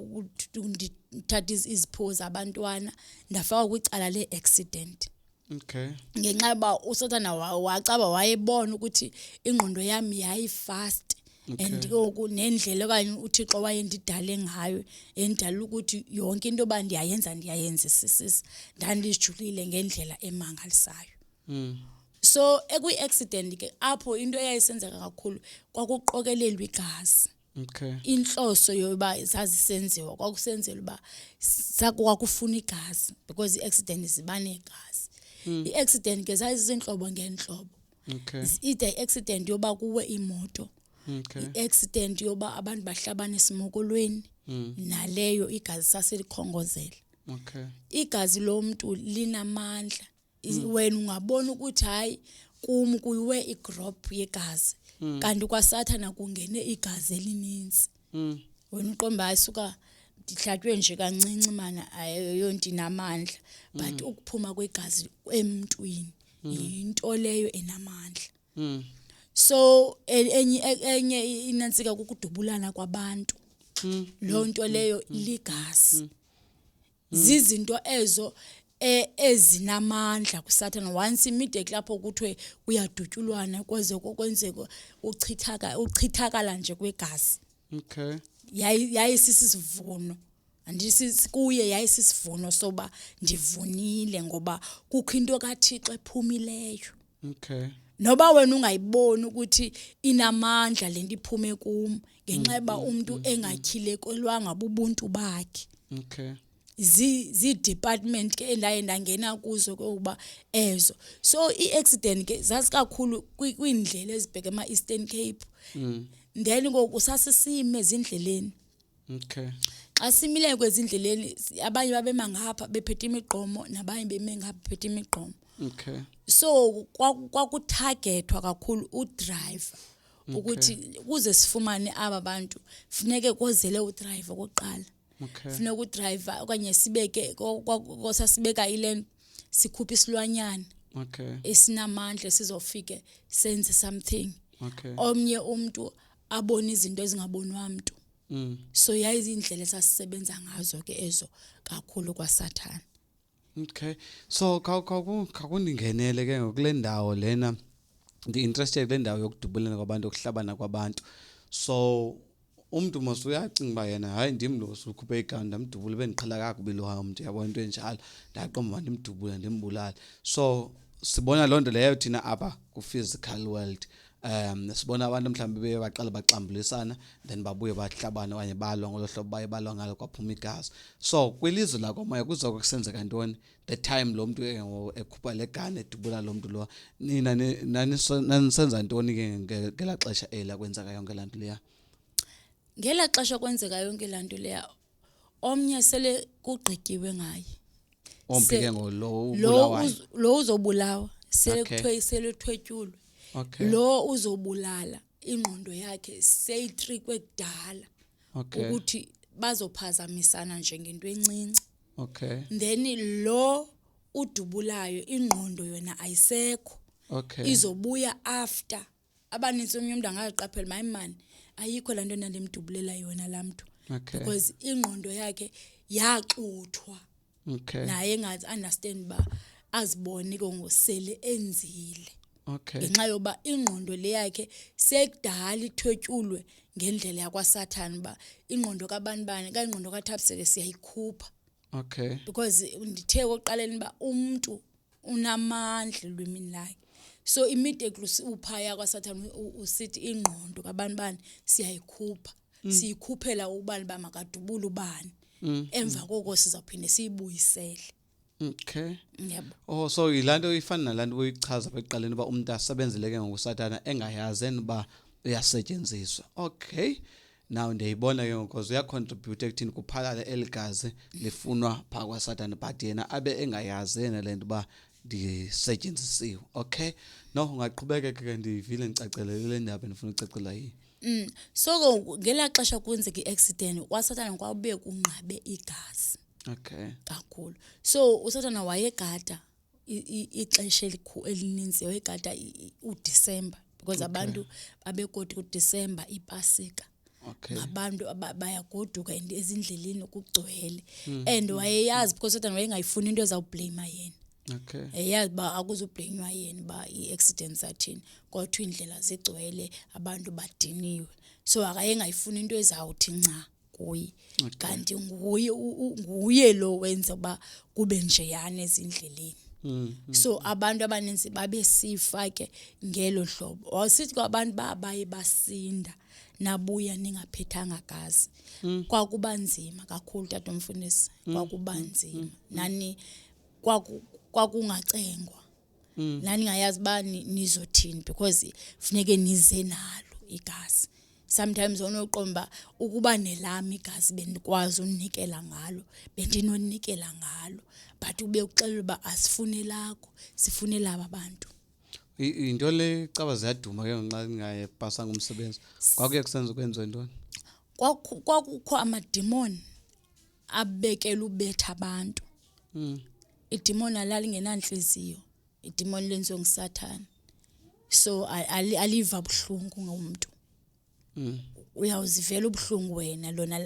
ndithatha izipho zabantwana ndafaka kwicala leaccident Okay. ngenxa yoba uSathane wacaba wayebona ukuthi ingqondo yami yayifast and nendlela okanye uThixo wayendidale ngayo endala ukuthi yonke into bandiyayenza sisisi ndandijulile ngendlela emangalisayo so ekwi-accident ke apho into eyayisenzeka kakhulu kwakuqokelelwa igazi Okay. inhloso yoba zazisenziwa kwakusenzela uba kwakufuna igazi because i-accident ziba negazi i-accident ke zayizinhlobo ngenhlobo Okay. ide i-accident yoba kuwe imoto Okay. i-accident yoba abantu bahlabana esimokolweni naleyo igazi saselikhongozela Okay. igazi lomuntu linamandla wena ungabona ukuthi hayi kuyiwe igroup yegazi kanti kwaSathane kungene igazi elininzi wena uqomba isuka ndihlatywe nje kancinci mana ayonto inamandla but ukuphuma kwegazi emntwini into leyo enamandla so enye inantsika ukudubulana kwabantu lonto leyo ligazi zizinto ezo ezinamandla kuSathane once immediately lapho kuthiwe kuyadutyulwana kwenzeka uchithakala nje kwegazi Okay. yayisisivuno andisikuye yayisisivuno soba ndivunile ngoba kukho into kaThixo ephumileyo Okay. noba wena ungayiboni ukuthi inamandla lento iphume kum ngenxa yoba umuntu engakhilekelwanga ubuntu bakhe Okay. department ke endaye ndangena kuzo kuba ezo so i-accident ke zazi kakhulu kwindlela ezibheke ema-Eastern Cape then ngoku sasisime ezindleleni Okay. xa simile kwezindleleni abanye babema ngapha bephethe imigqomo nabanye beme ngapha bephethe imigqomo Okay. so kwakutargetwa kakhulu udriver ukuthi kuze sifumane aba bantu funeke kozele udriver okoqala Okay. funeka udriver okanye sibeke sasibeka ile sikhupha isilwanyana Okay. esinamandla sizofike senze something Okay. omnye umuntu abona izinto ezingabonwa umuntu so yayizindlela esasisebenza ngazo ke ezo kakhulu kwaSathane. Okay. So kakundingenele ke ngokule ndawo lena ndi-interested kule ndawo yokudubulana kwabantu okuhlabana kwabantu so umuntu masuyacinga ba yena hayi ndim lo usukhuphe igama ndamdubula bendiqhela kakubi lo umuntu yabona into enjalo ndaqomba ndimdubula ndimbulala so sibona lonto leyo thina apha ku physical world sibona abantu mhlawumbe beyabaqala baxambulisana then babuye bahlabana okanye balwa ngolo hlobo bayebalwa ngalo kwaphuma igazi so kwilizwe lakomoya kuzoke kusenzeka ntoni the time lo muntu ekhupha legane edubula lo muntu lo nina nanisenza ntoni ke ngela xesha ela kwenzeka yonke lanto leya ngela xesha kwenzeka yonke lanto leya omnye sele kugqityiwe ngaye ompike ngolo ubulawayo lo uzobulawa sele thwetyulwe okay lo uzobulala ingqondo yakhe seyitrikwe kudala okay ukuthi bazophazamisana nje ngento encinci okay then lo udubulayo ingqondo yona ayisekho okay izobuya after abaninzi umuntu angaqaphela mayimani ayikho lanto endandimdubulela yona lamntu okay because ingqondo yakhe yaxuthwa okay naye engazi understand ba azibone ngosele enzile okay ngenxa yoba ingqondo le yakhe sekudala ithwetyulwe ngendlela yakwaSathane ba ingqondo kabanibani kaingqondo kaThapsele siyayikhupha okay because ndithe oqaleni ba umuntu unamandla lwemini lakhe so immediately uphaya kwaSathane usithi ingqondo kabanibani siyayikhupha siyikhuphela ubani bamakadubula ubani emva koko sizawuphinde siyibuyisele. Okay. Yebo. Oh, so ilanto ifana nalanto oyichaza beqaleni ba umuntu asebenzele ke ngokusathana engayazeni ba uyasetshenziswa. Okay. Now ndiyibona ke because uya contribute ekuthini kuphalala eligazi lifunwa phakwa sathana but yena abe engayazena lento ba ndisetshenzisiwe. Okay. No, ungaqhubeka ke ndivile ngicacelele le ndaba ndifuna ucacela yi. So ngela xesha kwenzeka iaccident wasathana kwabe kunqabe igazi. Okay. Kakhulu. So usathana wayegada ixesha elininzi wayegada uDecember because abantu babegodi kuDecember iPasika. Okay. Ngabantu bayagoduka ezindleleni kugcwele and wayeyazi because usathana wayengayifuni into ezawublame yena. Okay. Eyazi ba akuzoblamewa yena ba iaccident sathini kodwa indlela zigcwele abantu badiniwe. So akayengayifuni into ezawuthi nca kuyi. Kanti nguye lo wenza ba kube njeyana ezindleleni. So abantu abaninzi babesifa ke ngelo hlobo. Wasithi kwabantu babaye basinda nabuya ningaphethanga gazi. Kwakuba nzima kakhulu tata Mfundisi. Kwakuba nzima. Nani kwakungacengwa. Nani ngayazi ba nizothini because funeke nize nalo igazi. Sometimes onoqomba ukuba nelami igazi bendikwazi unikela ngalo bendinonikela ngalo but ube uxelela ba asifune lakho sifune laba abantu. Into le caba ziyaduma ke ngenxa ngaye pasa ngumsebenzi kwakuye kusenza ukwenza intoni Kwakukho amademon abekela ubetha abantu. Idemon alali ngenanhliziyo. Idemon lenziwe nguSathane. So aliva buhlungu ngomuntu. Uyawuzivela ubuhlungu wena lona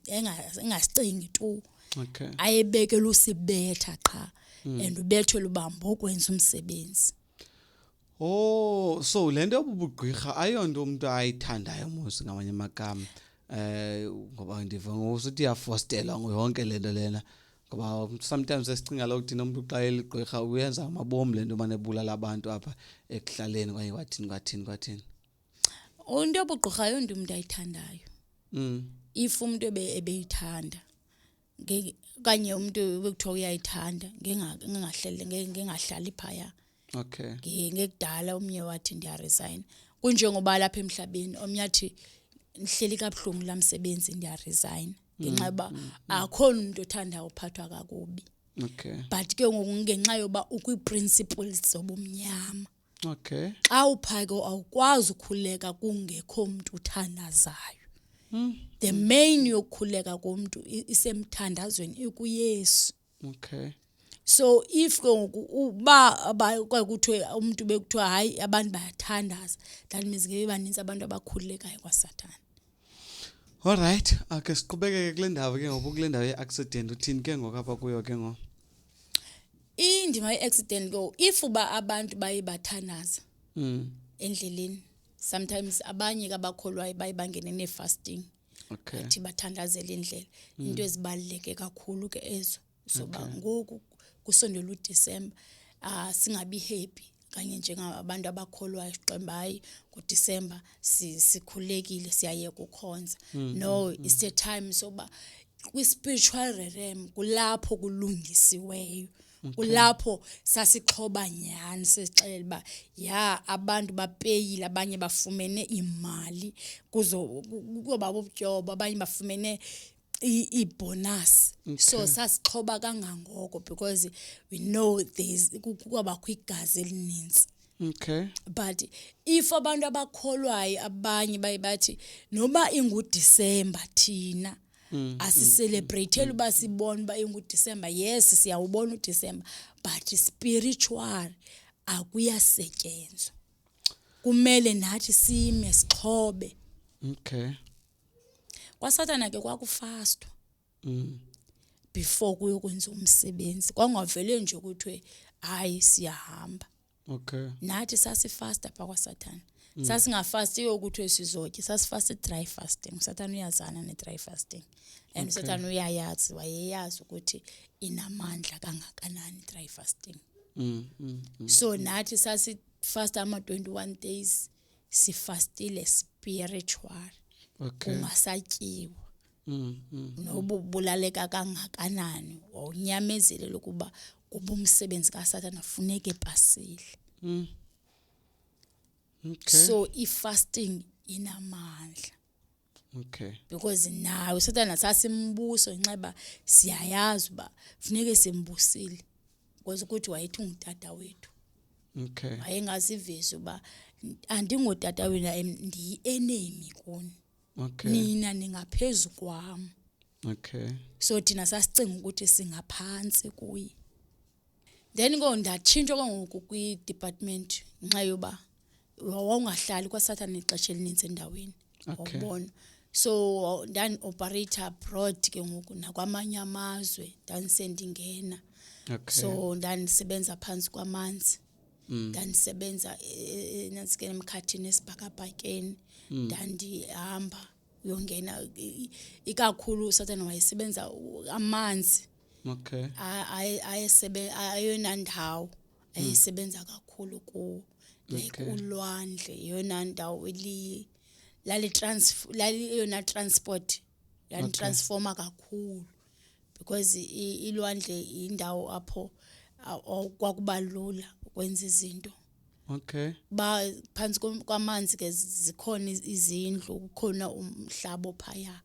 engasicingi tu. Okay. Ayebekela usibetha qha and ubethelwe ubamba okwenza umsebenzi. Oh, so lento obubugqirha ayonto umuntu ayithandayo musi ngamanye amagama. Ngoba ndiva ngokuthi iyafostela yonke lento lena. Ngoba sometimes esicinga lo kuthina umuntu uqayela igqirha uyenza amabomu lento manje ebulala abantu apha ekuhlaleni kwaye kwathini. Into yobugqirha yonto umuntu ayithandayo. If umuntu ebeyithanda kanye umuntu bekuthiwa uyayithanda ngengahlali phaya. Okay. Ngekudala omnye wathi ndiya resign. Kunjengoba lapha emhlabeni omnye athi nihleli kabuhlungu lamsebenzi ndiya resign. Ngenxa ba akhona umuntu othanda uphathwa kakubi. Okay. But ke ngenxa yoba ukwi-principles zobumnyama. Okay. Xa uphako awukwazi ukukhuleka kungekho umuntu uthandazayo. The main yokukhuleka komuntu isemthandazweni ikuYesu. Okay. So if uba kwakuthiwe umuntu bekuthiwa hayi abantu bayathandaza that means ke baninzi abantu abakhulekayo kwaSathane. All right, ake siqhubeke kule ndawo ke ngoba kule ndawo yeaccident uthini ke ngokapha kuyo ke ngo. Indima yeaccident go if uba abantu bayibathandaza endleleni sometimes abanye kabakholwayo bayibangene nefasting. Okay. Athi bathandazela indlela into ezibaleke kakhulu ke ezo. So ngoku kusondela uDecember singabi happy kanye njengabantu abakholwayo siqemba hayi kuDecember sikhulekile siyayeka ukukhonza. No, it's a time soba kwi-spiritual realm kulapho kulungisiweyo. Kulapho sasixhoba nyani sesixelela ba ya abantu bapeyile abanye bafumene imali kuzoba ubutyobo abanye bafumene ibonus. So sasixhoba kangangoko because we know there's kuba kwigazi elininzi. Okay. But if abantu abakholwayo abanye bayibathi noma inguDecember thina asicelebrate uba sibone ba inguDecember. Yes siyawubona uDecember but spiritual akuyasetyenzwa. Kumele nathi sime sixhobe. Okay. KwaSathana ke kwakufastwa. Before kuyokwenza umsebenzi kwangavele nje ukuthi hayi siyahamba. Okay. Nathi sasifasta pha kwaSathana. Sasingafasti ukuthi sizotya sasifasta dry fasting. Sathana uyazana ne-dry fasting. And Sathana uyayazi wayeyazi ukuthi inamandla kangakanani dry fasting. So nathi sasifasta ama 21 days sifastile spiritual. Okay. ungasatyiwa Mm. noba ubulaleka kangakanani wawunyamezele lokuba kuba umsebenzi kaSathane afuneke epasile. Okay. So ifasting inamandla Okay. because nawe uSathane sasimbuso nxeba siyayazi uba funeke simbusile because ukuthi wayethi ungutata wethu. Okay. Wayengazivezi uba andingotata wena ndiyi-enemy kuni. Okay. Nina ningaphezulu kwam. Okay. So thina sasicinga ukuthi singaphansi kuye. Then ndatshintsha ngoku kwi-department nxa yoba wawungahlali kwaSathane ixesha elinintsi endaweni. Okay. Wabona. So operator abroad ke ngoku nakwamanye amazwe ndandisendingena. Okay. So ndandisebenza phansi kwamanzi. Ndandisebenza nansikene emkhathini esibhakabhakeni. Ndandihamba uyongena ikakhulu uSathane wayesebenza amanzi. Okay. Ayona ndawo ayisebenza kakhulu ku like Okay. ulwandle yona ndawo yona transport yani transformer kakhulu because ilwandle indawo apho kwakubalula ukwenza izinto. Okay. Ba phansi kwamanzi ke zikhona izindlu kukhona umhlaba ophaya.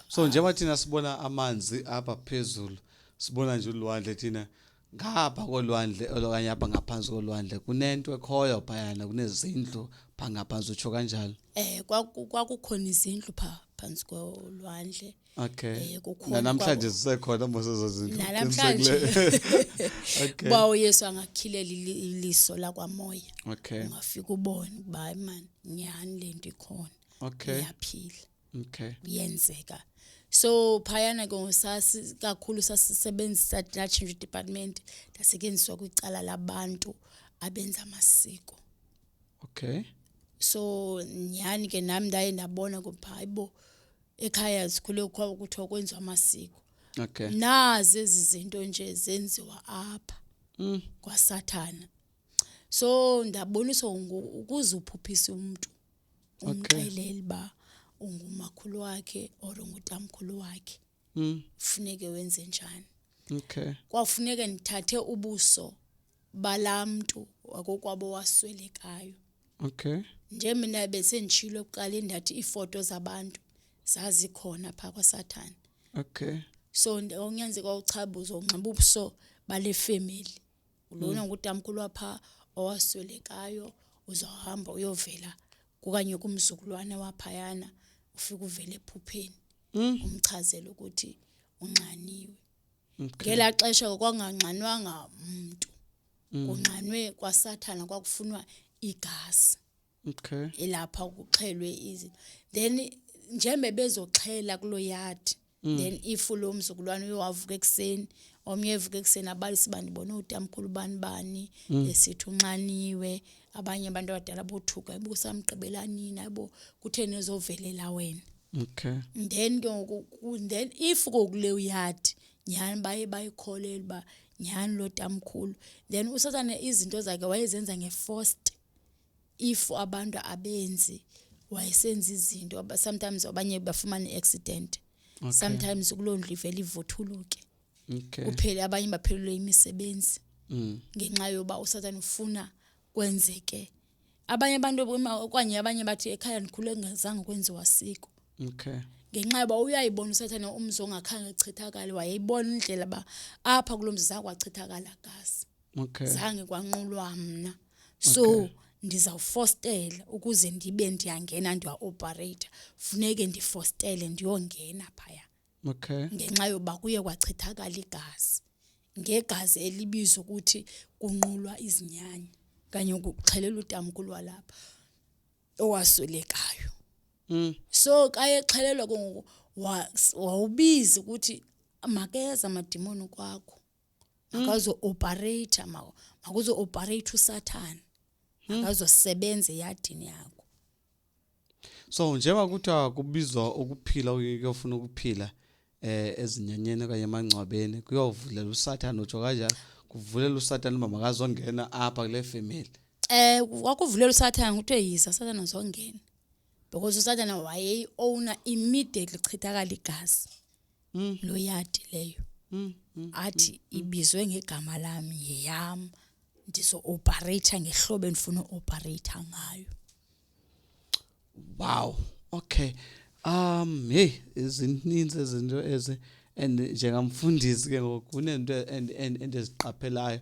So njengoba thina sibona amanzi apha phezulu sibona nje ulwandle thina ngapha kolwandle okanye apha ngaphansi kolwandle kunento ekhoyo phayana kunezindlu phangaphansi utsho kanjalo. Kwakukhona izindlu phansi kolwandle. Okay. Kukhona Namhlanje sisekhona mosezo zinto. namhlanje Okay. ba uYesu angakhilela iliso la kwamoya. Okay. Ungafika ubone uba man nyani lento ikhona. Okay. Iyaphila. Okay. Yenzeka. So phayana ke ngosasi kakhulu sasisebenzisa change department ndasetyenziswa kwicala labantu abenza amasiko. Okay. So nyani ke nami ndaye ndabona kupha hayibo ekhaya sikhule kuthiwa kwenziwa amasiko. Okay. Nazi izinto nje zenziwa apha kwaSathane. So ndaboniswa ukuze uphuphisa umuntu umxelele ba ungumakhulu wakhe or ungutamkhulu wakhe. Kufuneke wenze njani. Okay. Kwafuneke ndithathe ubuso balamntu wakokwabo waswelekayo. Okay. Nje mina besenditshilo kuqala ndathi ifoto zabantu zazikhona pha kwaSathane. Okay. So onyanzeka uchabuzo unxiba ubuso bale family. Ulona ngutamkhulu wapha owaswelekayo uzohamba uyovela kukanye kumzukulwane waphayana ufika uvele ephupheni. Umchazela ukuthi unxaniwe. Ngela xesha kwanganxanwanga umuntu. Kunxanwe kwaSathane kwakufunwa igazi. Okay. Elapha ukuxhelwe izi. Then njembe bezoxhela kulo yard. Then if lo mzukulwane uyavuka ekseni omnye evuka ekseni abalisi bandibona utamkhulu bani esithi unxaniwe abanye abantu abadala bothuka ibusamgqibela nina yabo kutheni ezovelela wena. Okay. Then then if kokule uyard nyani bayikholela ba nyani lo tamkhulu then uSathane izinto zakhe wayezenza ngeforced if abantu abenzi wayesenza izinto sometimes abanye bafumana accident. Okay. Sometimes kulondlu ivele ivuthuluke. Okay. Kuphela abanye baphelelwe imisebenzi. Ngenxa yoba uSathane ufuna kwenzeke. Abanye abantu okanye abanye bathi ekhaya ndikhule ngazange kwenziwa siko. Okay. Ngenxa yoba uyayibona uSathane umzi ongakhange echithakala wayeyibona indlela ba apha kulomzi zakwachithakala gazi. Okay. Zange kwanqulwa mna. So ndizawufostela ukuze ndiyangena ndiwa-operator funeke ndifostele ndiyongena phaya. Okay. Ngenxa yoba kuye kwachithakala igazi ngegazi elibizwa ukuthi kunqulwa izinyanya kanye ukuxhelela utamkhulu walapha owaswelekayo. So kaye xhelelwa kongoku wawubiza ukuthi makeza amadimoni kwakho akazo operator makuzo operate uSathane akazosebenza eyadini yakho. So njengoba kuthiwa kubizwa ukuphila uyofuna ukuphila ezinyanyeni kanye emangcwabeni kuyovulela uSathane utsho kanjalo kuvulela uSathane uma makazongena apha kule family. Kwakuvulela uSathane kuthiwe yiza Sathane uzongena. because uSathana wayeyi-owner immediately chithakala igazi lo yadi leyo athi ibizwe ngegama lami yeyami ndizo-operate ngehlobo endifuna u-operate ngayo. Wow. Okay. Hey, izininzi izinto ezi and njengamfundisi ke ngoku kunento endiziqaphelayo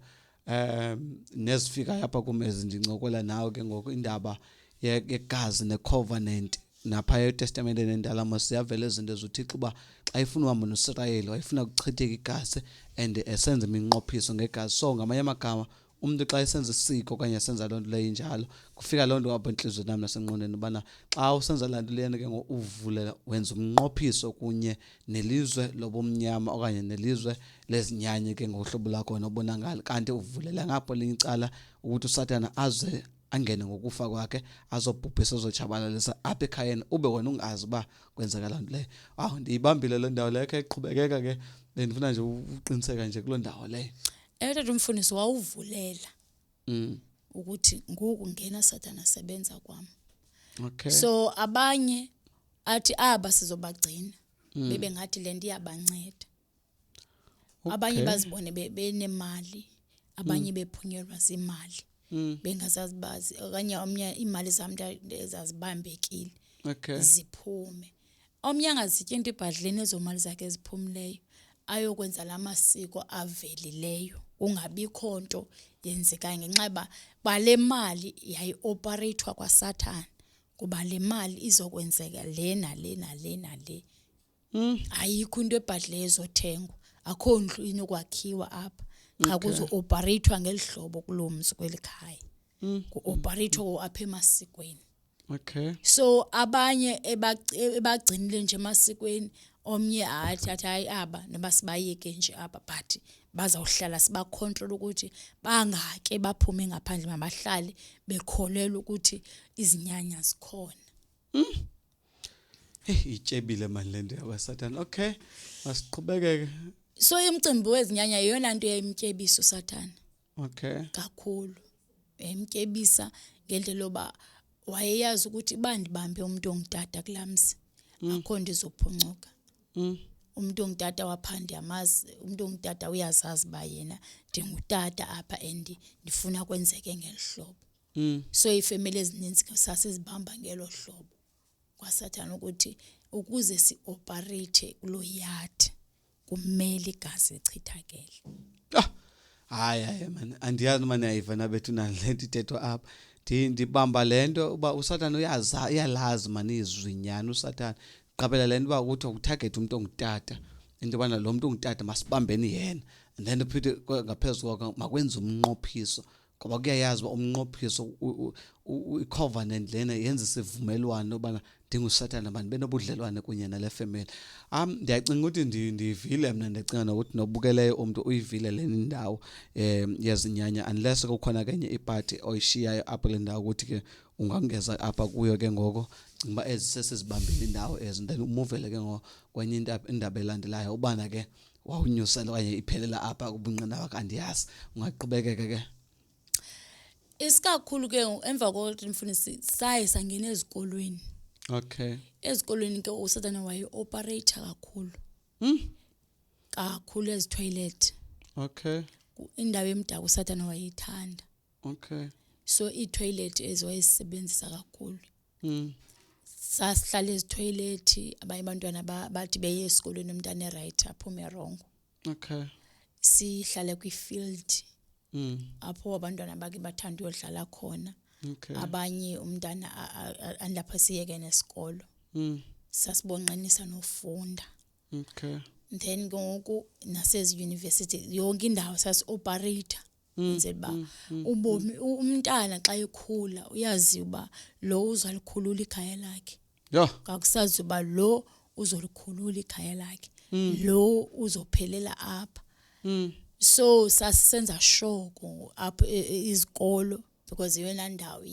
nezifika apha kumezi ndincokola nawe ke ngoku indaba yegazi necovenant napha eTestamenteni endala masiyavela izinto ezuThixo uba xa ifuna uhamba noIsrayeli wayefuna ukuchitheka igazi and esenza iminqophiso ngegazi. So ngamanye amagama umuntu xa esenza isiko okanye esenza loo nto leyo injalo kufika loo nto apha entliziyweni nami nasengqondweni ubana xa usenza laa nto leyana ke uvulela wenza umnqophiso kunye nelizwe lobumnyama okanye nelizwe lezinyanya ke ngohlobo lakho nobonakala kanti uvulela ngapho linye icala ukuthi uSathana aze angene ngokufa kwakhe azobhubhisa azotshabalalisa apha ekhayeni ube wena ungazi uba kwenzeka laa nto leyo. Ndiyibambile loo ndawo leyo khe iqhubekeka ke bendifuna nje uqiniseka nje kuloo ndawo leyo. Tata umfundisi wawuvulela ukuthi ngoku ngena Sathana sebenza kwami. Okay. So abanye athi aba sizobagcina bebe ngathi le nto iyabanceda. Abanye bazibone benemali, abanye bephunyelwa zimali. Bengazazi bazi okanye omnye imali zami ezazibambekile ziphume. Omnye angazitye into ibhadleni ezomali zakhe eziphumileyo ayokwenza lamasiko avelileyo ungabikho nto yenzekayo ngenxa bale mali yayi-operatewa kwaSathana kuba le mali izokwenzeka le nale nale nale. Ayikho into ebhadleyo ezothengwa, akho ndlu inokwakhiwa apha xa kuzo-operatewa ngeli hlobo kuloo mzi kweli khaya ku-operatewa apha emasikweni. Okay. So abanye ebagcinile nje emasikweni omnye athi hayi aba noba sibayeke nje apha but bazawuhlala sibacontrol ukuthi bangake baphume ngaphandle mabahlale bekholelwa ukuthi izinyanya zikhona. Itshebile manje lento yakwaSathana. Okay. Masiqhubekeke. So imicimbi wezinyanya yiyona nto yayimtyebisa uSathana. Okay. Kakhulu. Emtyebisa ngendlela loba wayeyazi ukuthi bandibambe umuntu ongutata kulamzi akho nto izophuncuka. Umuntu ongutata waphanda yamazi, umuntu ongutata uyazazi ba yena ndingutata apha and ndifuna kwenzeke ngelihlobo. So ifamily ezininzi sasizibamba ngelo hlobo kwaSathana ukuthi ukuze si-operate kulo yard kumele igazi lichithakele. Hayi man andiyazi manje ayivana bethu nalento ithethwa apha. Ndibamba lento uba uSathana uyalazi manje izwinyana uSathana qabela lento uba ukuthi ukutarget umuntu ongutata into bana lo muntu ongutata masibambeni yena and then uphethe ngaphezulu kwakho makwenza umnqophiso ngoba kuyayazi uba umnqophiso i-covenant lena yenza isivumelwano obana dinga uSathana abantu benobudlelwane kunye nale family. Ndiyacinga ukuthi ndivile mina ndiyacinga nokuthi nobukeleyo umuntu uyivile leni ndawo yezinyanya unless kukhona kenye iparty oyishiyayo apha le ndawo ukuthi ke ungangeza apha kuyo ke ngoko cinga ezisesizibambile indawo ezi then umuvele ke ngokwenye indaba elandelayo ubana ke wawunyusela okanye iphelela apha kubunqina wakhe andiyazi ungaqhubekeke ke. Isikakhulu ke emva kokuthi mfundisi saye sangena ezikolweni. Okay. Ezikolweni ke uSathana waye-operator kakhulu. Kakhulu ezitoilet. Okay. Indawo emdaka uSathana wayethanda. Okay. So itoilet ezwayisebenzisa kakhulu. Sasihlala ezitoilet abanye abantwana bathi beye esikolweni umntana eright aphume wrong. Okay. Sihlala kwifield. Apho abantwana bake bathanda uyodlala khona. Okay. Abanye umntana andapha siyeke nesikolo. Sasibonqanisa nofunda. Okay. Then ngoku nasezi university yonke indawo sasi-operator. Nzeba ubomi umntana xa ekhula uyazi uba lo uzalikhulula ikhaya lakhe. Kakusazi uba lo uzolikhulula ikhaya lakhe. Lo uzophelela apha. So sasisenza sure apha izikolo because yena ndawo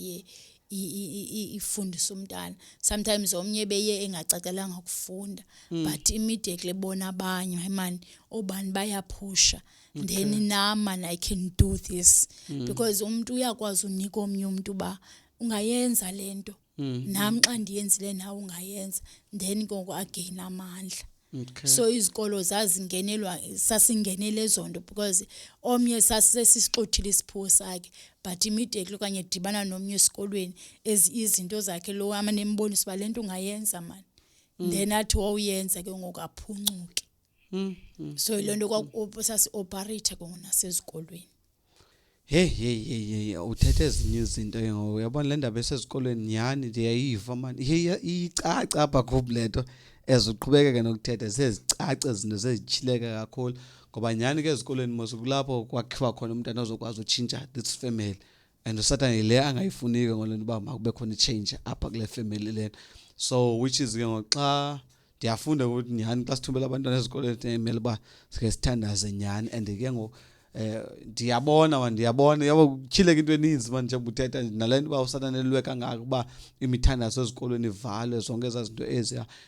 ifundisa umntana. Sometimes omnye beye engacacelanga ukufunda but immediately bona abanye hayi man obani bayaphusha. Then man I can do this because umuntu uyakwazi unika omnye umuntu ba ungayenza lento nami xa ndiyenzile nawe ungayenza then konke again amandla. Okay. So izikolo zazingenelwa sasingenele ezonto because omnye sasisixothile isipho sakhe but immediately kanye dibana nomnye esikolweni izinto zakhe lo amanemboniso balento ungayenza man then athi wawuyenza ke ngokaphuncuke. So ilonto kwasasi operate kona sezikolweni. Hey uthethe ezinye izinto ke ngoku uyabona le ndaba esezikolweni nyani ndiyayiva man icaca apha kubleto ezoqhubekeke nokuthetha sezicaca izinto sezichileka kakhulu ngoba nyani ke ezikolweni mosukulapho kwakhiwa khona umntana ozokwazi utshintsha this family and usathana le angayifuniki ngolento uba makube khona ichange apha kule family lena. So which is ke ngoxa ndiyafunda ukuthi nyani xa sithumbela abantwana ezikolweni emele ba sike sithandaze nyani and ke ngoku ndiyabona yabo kuchileka into eninzi manje njengoba uthetha nalento ba usatanelwe kangaka kuba imithandazo ezikolweni ivalwe zonke ezazinto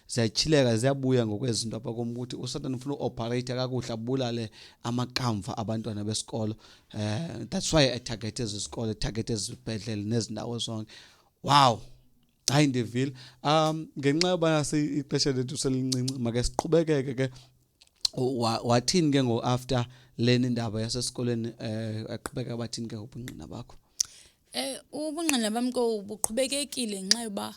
ziyachileka ziyabuya ngokwezinto apha komuthi usatana ufuna uoperate kakuhle abulale amakamva abantwana besikolo. That's why I target ezikole target ezibhedlela nezindawo zonke. Wow, hayi ndivile ngenxa yoba ixesha lethu selincinci make siqhubekeke ke wathini ke ngo after leni indaba yasesikoleni aqhubeka bathini ke ubungqina bakho? Ubungqina bami buqhubekekile ngenxa yoba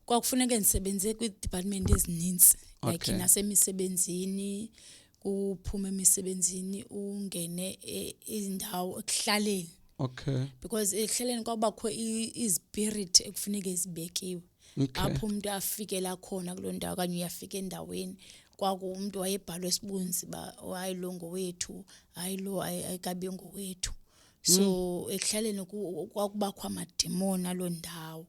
kwakufuneka ndisebenze kwi-department ezininzi like nasemisebenzini kuphuma emisebenzini ungene izindawo ekuhlaleni. Okay. Because ekuhlaleni kwabakho izipirit ekufuneka zibekiwe apho umuntu afikela khona kuloo ndawo kanye uyafika endaweni kwakumuntu wayebhalwe esibunzi hayilo ngowethu hayilo ayikabi ngowethu. So ekuhlaleni kwakubakho amademoni aloo ndawo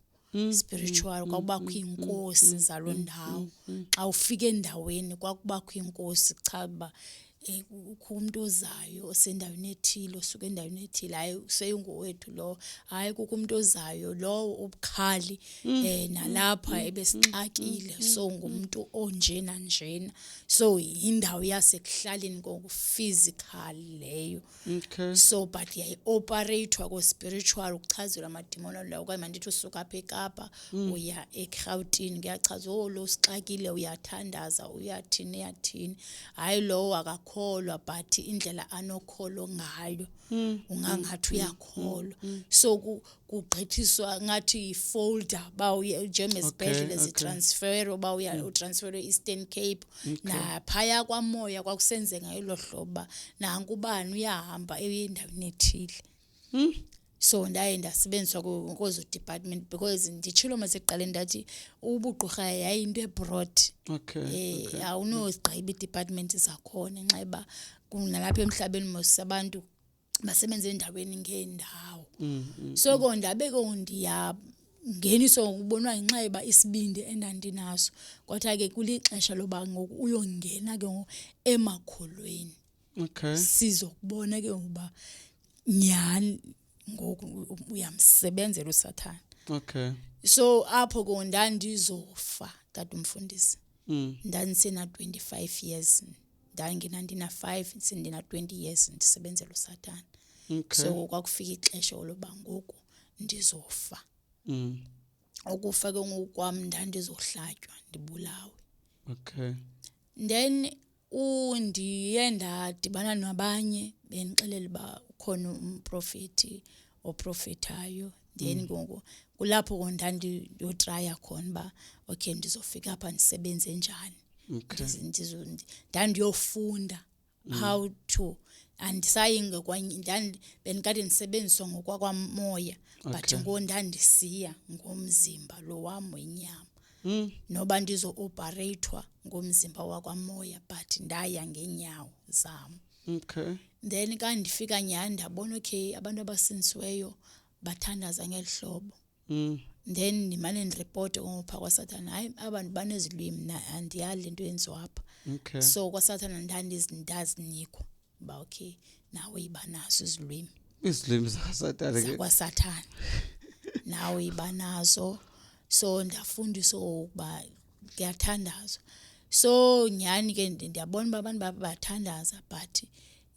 spiritual kwakubakho inkosi zaloo ndawo. Xa ufika endaweni kwakubakho inkosi chaba umuntu ozayo osendaweni ethile osuka endaweni ethile hayi useyingowethu lo hayi kumuntu ozayo lo ubukhali nalapha ebesixakile so ngumuntu onjena njena. So indawo yasekuhlaleni ngoku physical leyo. Okay. So but operate ko spiritual ukuchazela amademoni lawo kwaye mandithi usuka apha eKapa uya eGauteng kuyachaza lo sixakile uyathandaza uyathini hayi lo akakholwa but indlela anokholo ngayo ungangathi uyakholwa. So kugqithiswa ngathi ifolder bawuye njemesibhedlela zitransfer bawuya utransfer eEastern Cape na phaya kwamoya kwakusenzeka ngelo hloba nanku ubani uyahamba endaweni ethile. So ndaye ndasebenziswa kwezo department because ndichilo maseqale ndathi ubugqirha yayinto ebroad. Awunozigqiba department zakhona nxeba kunalapha emhlabeni mosabantu basebenza endaweni ngendawo. So kondabe ndiyangeniso ngokubonwa inxeba isibindi endandinaso kodwa ke kulixesha loba ngoku uyongena ke emakholweni. Okay. Sizokubona ke ngoba nyani ngoku uyamsebenzela uSathane. Okay. So apho ndandizofa kade umfundisi. Ndanisena 25 years ndangena ndina 5 sendina 20 years ndisebenzela uSathane. Okay. So kwakufika ixesha loba ngoku ndizofa. Ukufa ke ngokwami ndandizohlatywa ndibulawe. Okay. Then ndiye ndadibana nabanye benixelela ba ukhona umprofeti oprofetayo then ngoku kulapho ndandiyotry khona ba okay ndizofika apha ndisebenze njani. Ndandiyofunda how to andisayinge kwanye benikade ndisebenziswa ngokwakwamoya but ngondandisiya ngomzimba lo wami wenyama. Noba ndizo-operatewa ngomzimba wakwamoya but ndaya ngenyawo zami. Okay. Then ka ndifika nyani ndabona okay abantu abasinsiweyo bathandaza ngelihlobo. Then ndimane ndireport ngopha kwaSathane hayi abantu banezilwimi andiyali into yenziwa apha. Okay. So kwaSathane ndazinikwa ba okay nawe ibanazo izilwimi. Izilwimi zakaSathane ke kwaSathane nawe ibanazo. So ndafundiswa ukuba kuyathandazwa. So nyani ke ndiyabona abantu bathandaza but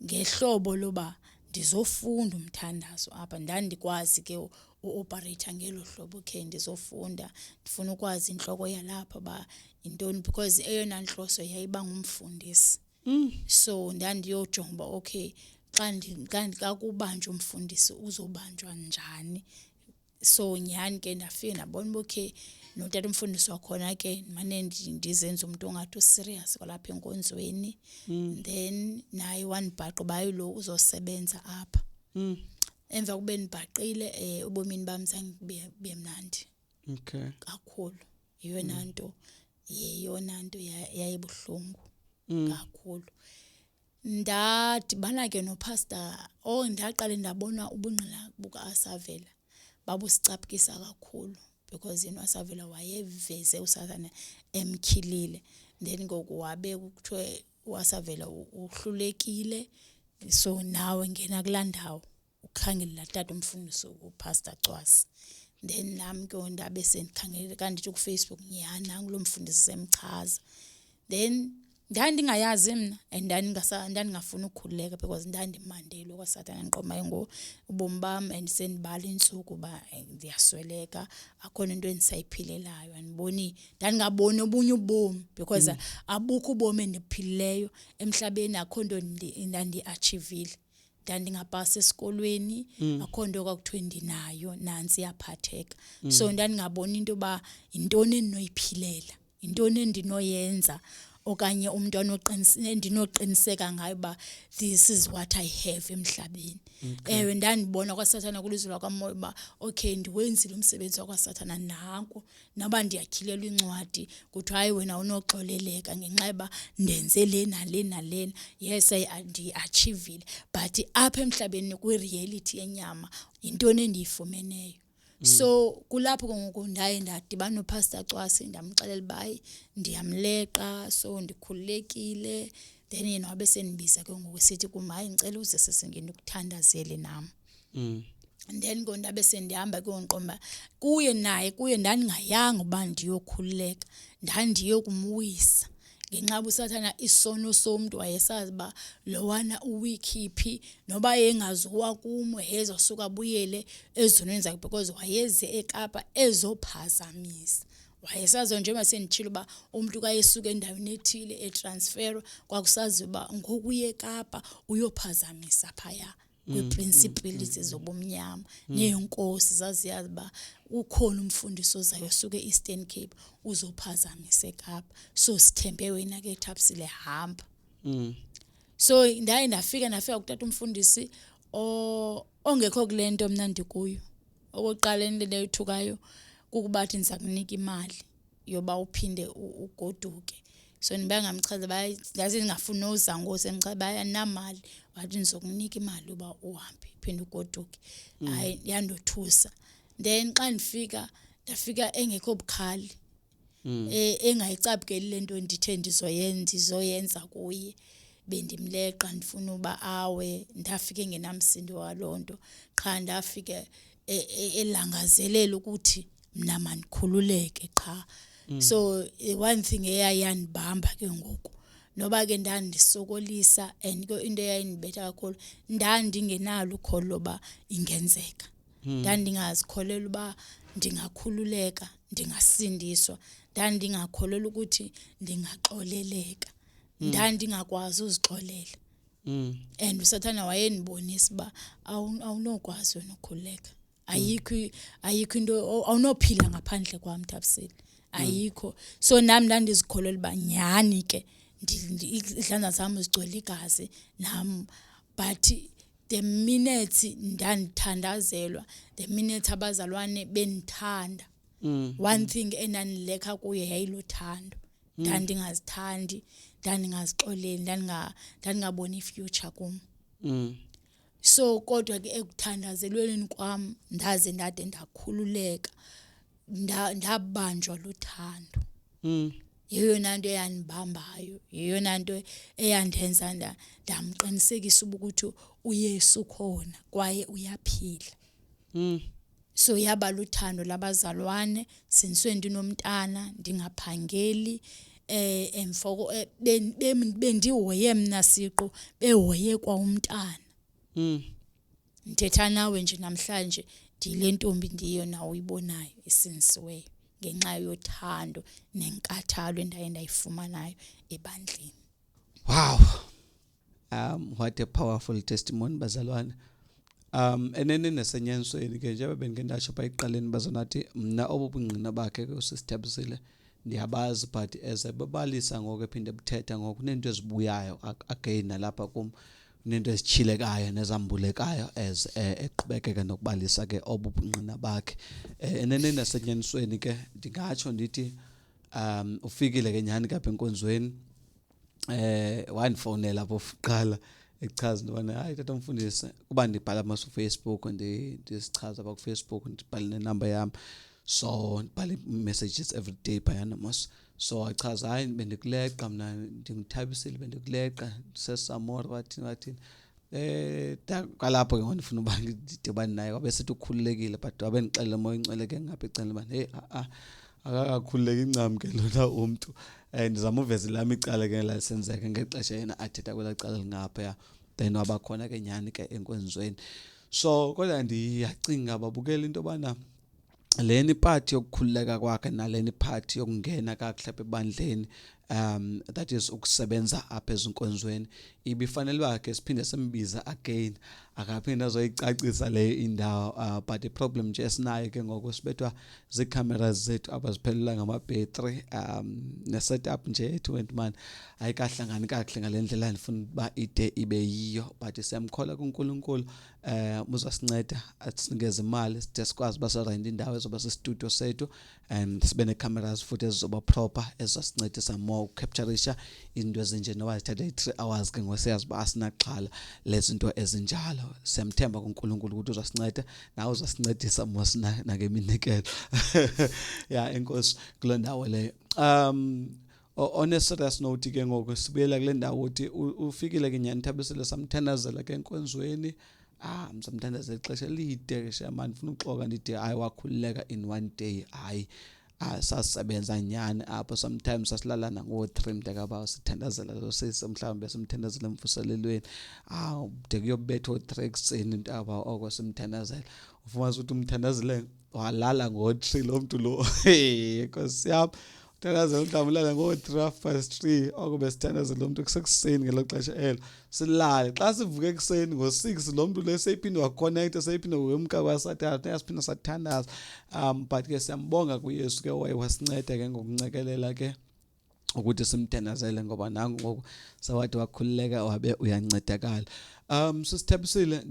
ngehlobo loba ndizofunda umthandazo apha ndandikwazi ke uoperator ngelo hlobo okay ndizofunda ndifuna ukwazi inhloko yalapha ba intoni because eyona nhloso yayiba ngumfundisi so ndandiyojonga okay xa kubanje umfundisi uzobanjwa njani so nyani ke ndafika ndabona okay notata umfundisi wakhona ke manje ndizenza umuntu ongathi serious kwalapha enkonzweni then naye wanibhaqa bayo lo uzosebenza apha emva kube nibhaqile ubomini bami zange bemnandi okay kakhulu iyona nto yayibuhlungu kakhulu ndadibana ke noPastor ndaqale ndabona ubungqina buka Asavela babusicapukisa kakhulu because Asavela wayeveze uSathana emkhilile then ngoku wabe kuthiwe uAsavela uhlulekile so nawe ngena kulandawo ukhangela tata umfundisi uPastor Cwasi then nami ke ndabe sendikhangele kanti ku Facebook nyana ngilomfundisi semchaza then ndandingayazi mina ndandingafuna ukukhuleka because ndandimandelo kwaSathana ngiqoma ubomi bami andisendibala insuku ba ngiyasweleka akhona into endisayiphilelayo andiboni ndandingaboni obunye ubomi because abukho ubomi endiphilileyo emhlabeni akho nto ndandiachievile ndandingapasa esikolweni akho nto kwakuthiwe ndinayo nansi yaphatheka so ndandingabona into ba intoni endinoyiphilela intoni endinoyenza okanye umuntu endinoqiniseka ngayo ba this is what I have emhlabeni ndandibona kwaSathana kulizwi lakamoya ba okay ndiwenzile umsebenzi wakwaSathana nanku naba ndiyakhilelwa incwadi kuthi hayi wena unoxoleleka ngenxeba ndenze lena yes I achieved but apha emhlabeni ku reality yenyama intoni endiyifumeneyo so kulapho ngoku ndaye ndadibana noPastor Cwasi ndamxelela bayi ndiyamleqa so ndikhululekile then yena wabe senibiza ke ngoku sithi kumayi ngicela uze sesingena ukuthandazele nami then ngondabe sendihamba ke ngiqomba kuye ndandingayanga uba ndiyokhululeka ndandiyokumwisa ngenxa uSathana isono somuntu wayesazi ba lowana uwikiphi noba yengazuwa kumo hezosuka abuyele ezonweni zakhe because wayeze eKapa ezophazamisa wayesazi njengoba senditshilo ba umuntu kayesuka endaweni ethile etransfer kwakusazi ba ngokuye eKapa uyophazamisa phaya kwiprincipalities zobumnyama neenkosi zaziyazi ba ukhona umfundisi ozayo suke eEastern Cape uzophazamisa eKapa so sithembe wena ke Thapsile hamba so ndaye ndafika kutata umfundisi ongekho kulento mina ndikuyo okoqala into leyithukayo kukubathi ndiza kunika imali yoba uphinde ugoduke so nibangamchaza baye ngaze ngingafuni uzangosi emchaza baya namali wathi nizokunika imali uba uhambe phinde ugoduke hayi yandothusa then xa ndafika engekho bukhali engayicapukeli lento ndithe ndizoyenza kuye bendimleqa ndifuna uba awe ndafike ngenamsindo walonto qha ndafike elangazelela ukuthi mina manikhululeke qha so one thing eyayanibamba ke ngoku noba ke ndandisokolisa and into eyayinibetha kakhulu ndandingenalo ukholo ba ingenzeka ndandingazikholela uba ndingakhululeka ndingasindiswa ndandingakholela ukuthi ndingaxoleleka ndandingakwazi uzixolela and uSathana wayenibonisa ba awunokwazi wena ukukhululeka ayikho into awunophila ngaphandle kwami Thapsile ayikho so nami ndandizikholela ba nyani ke idlanza zami zigcwele igazi nami but the minute ndandithandazelwa the minute abazalwane benithanda one thing endanileka kuye yayilothando ndandingazithandi ndandingazixoleli ndandingaboni ifuture kum so kodwa ke ekuthandazelweni kwami ndaze ndade ndakhululeka ndabanjwa luthando yeyona nto eyanibambayo yeyona nto eyandenza ndamqinisekisa ukuthi uYesu khona kwaye uyaphila so yaba luthando labazalwane siniswe ndinomntana ndingaphangeli emfoko bendihoye mina siqo behoye kwa umntana Ngithetha nawe nje namhlanje ndile ntombi ndiyo nawe uyibonayo esinisiweyo ngenxa yothando nenkathalo endaye ndayifumanayo ebandleni. Wow. What a powerful testimony bazalwane. Enene nesenyanisweni ke njengoba bengindasho bayiqaleni bazonathi mina obubungqina bakhe ke usisithebisile ndiyabazi but ezebabalisa ngoku ephinde buthetha ngoku nento ezibuyayo again nalapha kum nento ezichilekayo nezambulekayo eqhubekeka nokubalisa ke obubungqina bakhe. Enene nesenyanisweni ke ndingatsho ndithi ufikile ke nyani kapha enkonzweni wandifonela lapho uqala echaza into hayi tata mfundisi kuba ndibhala masu Facebook ndisichaza ba ku Facebook ndibhala nenumber yami so ndibhala messages every day bayana mos so achaza hayi bendikuleqa mina ndingithabisile bendikuleqa sesamora wathi kalapho ke ngifuna uba ngidibane naye wabe sethi ukhululekile but wabe ngixela moya ingcwele ke ngapha ecela bani hey akakhululeki incam ke lona umuntu ndizama uveze lami icala ke la senzeke ngexesha yena athetha kwela cala lingapha then wabakhona ke nyani ke enkonzweni so kodwa ndiyacinga babukela into bana leni part yokukhululeka kwakhe naleni part yokungena kahle ebandleni that is ukusebenza apha ezinkonzweni ibifanele wakhe siphinde simbiza again akaphinde azoyicacisa le indawo but the problem nje esinayo ke ngoku sibethwa zicamera zethu abaziphelela ngama battery ne setup nje ethu wentman ayikahlangani kahle ngalendlela ndifuna ba ide ibe yiyo but siyamkhola kuNkulunkulu uzasinceda asinikeze imali sithe sikwazi basarend indawo ezoba se-studio sethu and sibe ne cameras futhi ezizoba proper ezasincedisa more ukuptureisha into ezinje noba zithatha 3 hours ke ngosiyazi ba asinaxhala lezi zinto ezinjalo siyamthemba kuNkulunkulu ukuthi uzasinceda nawe uzasincedisa mosina nakeminikelo ya enkosi kule ndawo le on a serious note ke ngoku sibuyela kule ndawo uthi ufikile ke nyani Thabisile samthandazela ke enkonzweni msamthandazela ixesha elide ke shaman ufuna uxoka ndithi hayi wakhululeka in one day hayi sasebenza nyani apho sometimes sasilalana ngo3 mntaka sithandazela lo mhlawumbe simthandazela emfuselelweni de kuyobetha o3 ekseni intaba oko simthandazela ufumaza ukuthi umthandazele walala ngo3 lo muntu lo Nkosi yami uthandazela mhlawumbe ngo3:30 oko besithandazela lo muntu kusekuseni ngelo xesha elo silale xa sivuke ekseni ngo6 lo muntu leseyiphinde waconnect seyiphinde wemka kwaSathane yasiphinda sathandaza but ke siyambonga kuYesu ke wasinceda ke ngokuncekelela ke ukuthi simthandazele ngoba nangu ngoku sawathi wakhululeka wabe uyancedakala. Sisithebisile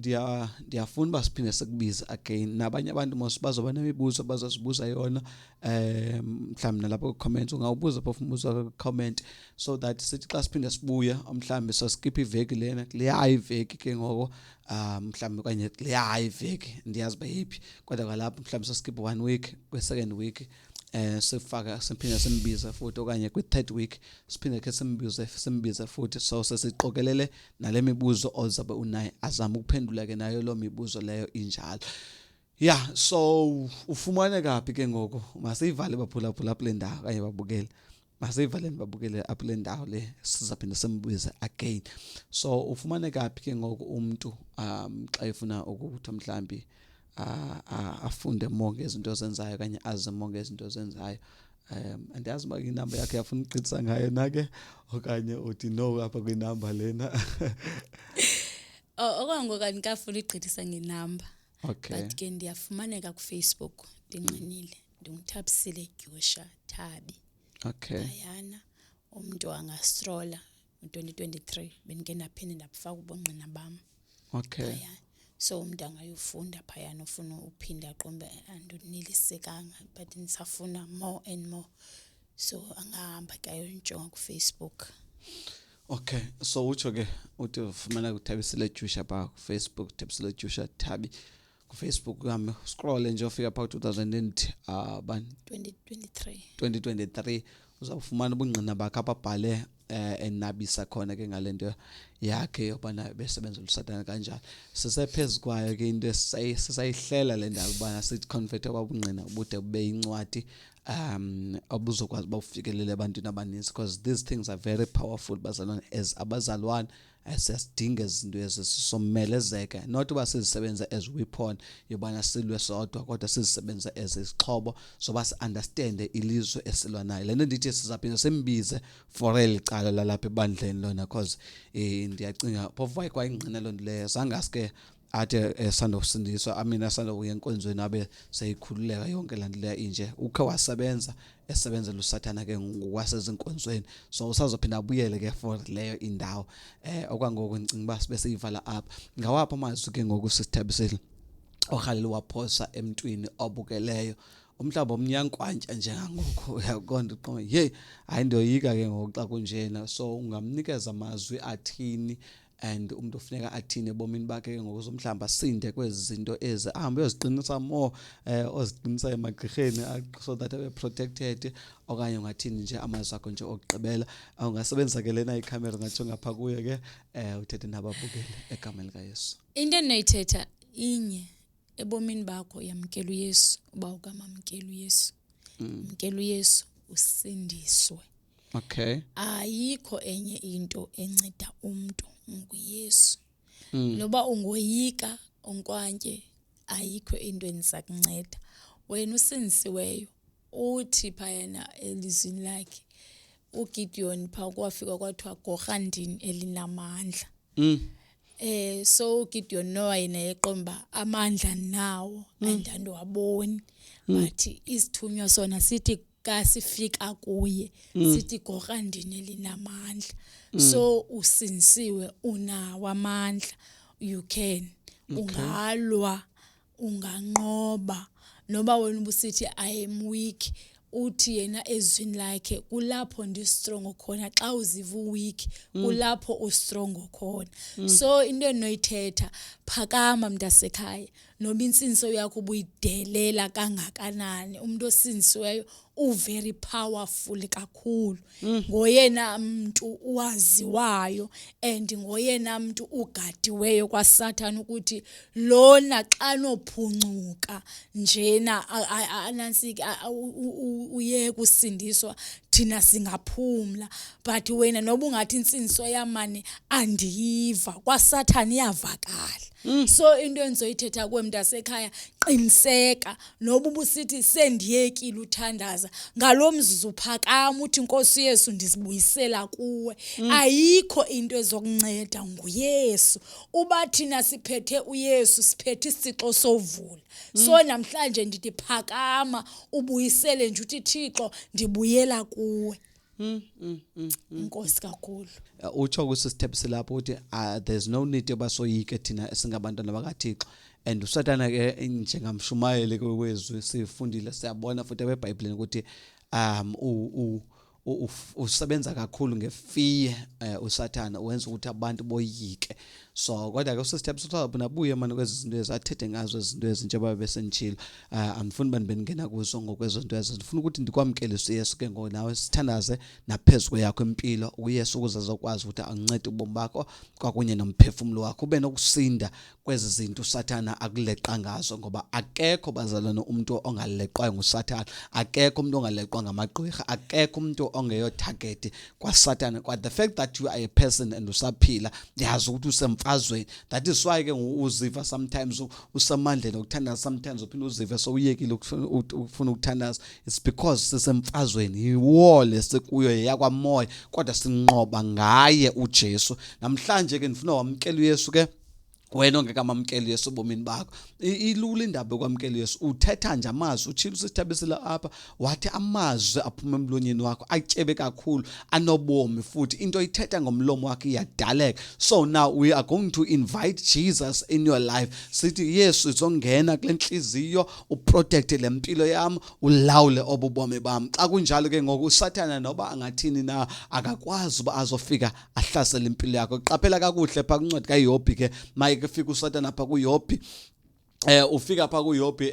ndiyafuna basiphinde sikubiza again nabanye abantu bazoba nemibuzo bazosibuza yona mhlawumbe nalapho ku-comment ungawubuza phofu umbuzo ku-comment so that sithi xa siphinde sibuya mhlawumbe soskip iveki lena leya iveki ke ngoko mhlawumbe kanye leya iveki ndiyazi bayiphi kodwa kalapho mhlawumbe soskip 1 week kwe-second week sifaka siphinde simbiza futhi okanye kwi-third week siphinde ke simbize futhi so sesiqokelele nale mibuzo ozabe unayo azama ukuphendula ke nayo lo mibuzo leyo injalo so ufumane kaphi ke ngoku masivale baphula apha le ndawo kanye babukele masivaleni babukele apha le ndawo le sizaphinde simbize again so ufumane kaphi ke ngoku umuntu xa efuna ukuthi mhlambi afunde more ngezinto ezenzayo kanye azi more ngezinto ezenzayo andiyazi uba inamba yakhe yafuna uqitsa ngayo nake okanye uthi no apha kwinamba lena okwangoku andikafuni igqithisa ngenamba okay but ke ndiyafumaneka kuFacebook ndinqinile ndinguthabisile Dyusha Thabi okay ayana umuntu angastrola ngo2023 benike ndaphinde ndabufaka ubungqina bam okay ayana so umuntu angayofunda phayana ufuna uphinda aqombe andonilisekanga but nisafuna more and more so angahamba kayonjonga kuFacebook. Okay so utsho ke uthi ufumana kuThabisile Dyusha pa Facebook Thabisile Dyusha Thabi ku Facebook yami scroll nje ufika pha 2023 uzawufumana ubungqina bakhe ababhale enabisa khona ke ngalento yakhe yobana besebenza uSathane kanjalo sisephezukwayo ke into sisayihlela le ndawo bana sithi convert ababungqina ubude bube incwadi abuzokwazi bawufikelele ebantwini abaninzi because these things are very powerful bazalwane as abazalwane siyasidinga izinto esisomelezeke not uba sizisebenza as weapon yobana silwe sodwa kodwa sizisebenza as isixhobo soba si-understand ilizwe esilwa nayo. Lento ndithi sizaphinda simbize for elicala lalapha ebandleni lona because ndiyacinga phofu wayekwaingqina loo nto leyo zangaske ade sandosindiswa amina sandokuya enkonzweni abe seyikhululeka yonke laa nto leya inje ukhe wasebenza esebenzela usathana ke ngokwasezinkonzweni so usazophinda abuyele ke for leyo indawo okwangoku ndicinga uba sibe siyivala apha ngawapha amazwi ke ngoku sisithabisile oRhaleli waphosa emntwini obukeleyo umhlaba omnyankwantsha njengangoku uyakonda uqonda hey hayi ndoyika ke ngoku xa kunjena so ungamnikeza amazwi athini and umuntu ufuneka athini ebomini bakhe ke ngokusomhlamba asinde kwezi zinto ezi ahambe uyoziqinisa more oziqinisa emagqirheni so that abe protected okanye ungathini nje amazwi akho nje okugqibela ungasebenzisa ke lena icamera ngathi ngapha kuye ke uthethe nababukeli egameni lika Yesu. Into endinoyithetha inye ebomini bakho yamkela uYesu uba ukamamkela uYesu mkela uYesu usindiswe. Okay. Ayikho enye into enceda umuntu nguYesu. Noba ungoyika onkwantye ayikho into eniza kunceda. Wena usindisiweyo uthi phayana elizwini lakhe uGideon pha kwafika kwathiwa gorhandini elinamandla. So uGideon noyena yeqomba amandla nawo andandwaboni but isithunywa sona sithi kasifika kuye sithi gorhandini elinamandla. So usinsiwe unawo amandla you can ungalwa unganqoba noba wena ubusithi I am weak uthi yena ezwini lakhe kulapho ndistrong khona xa uziva weak kulapho ustrong khona. So into enoyithetha phakama mntasekhaya noba insindiso yakho ubuyidelela kangakanani umuntu osindisiweyo very powerful kakhulu ngoyena muntu waziwayo and ngoyena muntu ugadiweyo kwaSathane ukuthi lona xa nophuncuka njena anansiki uye kusindiswa thina singaphumla but wena noba ungathi insindiso yamane andiyiva kwaSathane iyavakala. So into engizoyithetha kuwe mntasekhaya qiniseka noba ubusithi sendiyekile uthandaza ngalomzuzu phakama uthi Nkosi Yesu ndizibuyisela kuwe. Ayikho into ezokunceda nguYesu uba thina siphethe uYesu siphethe isixo sovula. So namhlanje ndithi phakama ubuyisele nje uthi Thixo ndibuyela kuwe. Inkosi kakhulu. Utsho kusisithebise lapho uthi there's no need yoba soyike thina esingabantwana bakaThixo and uSathana ke njengamshumayeli kwezwe sifundile siyabona futhi eBhayibhelini ukuthi usebenza kakhulu ngefear uSathana wenza ukuthi abantu boyike. So kodwa ke usisithebise uthi nabuye manje kwezi zinto ezathethe ngazo izinto ezinjengoba besenjilo andifuni bani bengena kuzo ngokwezinto ezi ndifuna ukuthi ndikwamkelise uYesu ke ngoku nawe sithandaze naphezulu yakho impilo uYesu ukuze azokwazi ukuthi ancede ubomi bakho kwakunye nomphefumulo wakho ube nokusinda kwezi zinto uSathana akuleqa ngazo ngoba akekho bazalwana umuntu ongaleqwa nguSathana akekho umuntu ongaleqwa ngamagqirha akekho umuntu ongeyo target kwaSathana kwa the fact that you are a person and usaphila yazi ukuthi usemfazweni. That is why ke uziva sometimes usamandleni ukuthandaza sometimes uphinde uzive so uyekile ufuna ukuthandaza it's because sisemfazweni iwar lesikuyo yakwamoya kodwa sinqoba ngaye uJesu. Namhlanje ke ndifuna wamkela uYesu ke wena ongekamamkela uYesu bomini bakho ilula indaba yokwamkela uYesu uthetha nje amazwi uthile usithabisela apha wathi amazwi aphuma emlonyeni wakho atyebe kakhulu anobomi futhi into ithetha ngomlomo wakhe iyadaleka. So now we are going to invite Jesus in your life sithi Yesu izongena kule nhliziyo uprotect lempilo yami ulawule obubomi bami. Xa kunjalo ke ngoku uSathana noba angathini na akakwazi uba azofika ahlasele impilo yakho. Qaphela kakuhle pha kuncwadi kaYobhi ke ke fika uSathana apha kuYobhi ufika pha kuYobi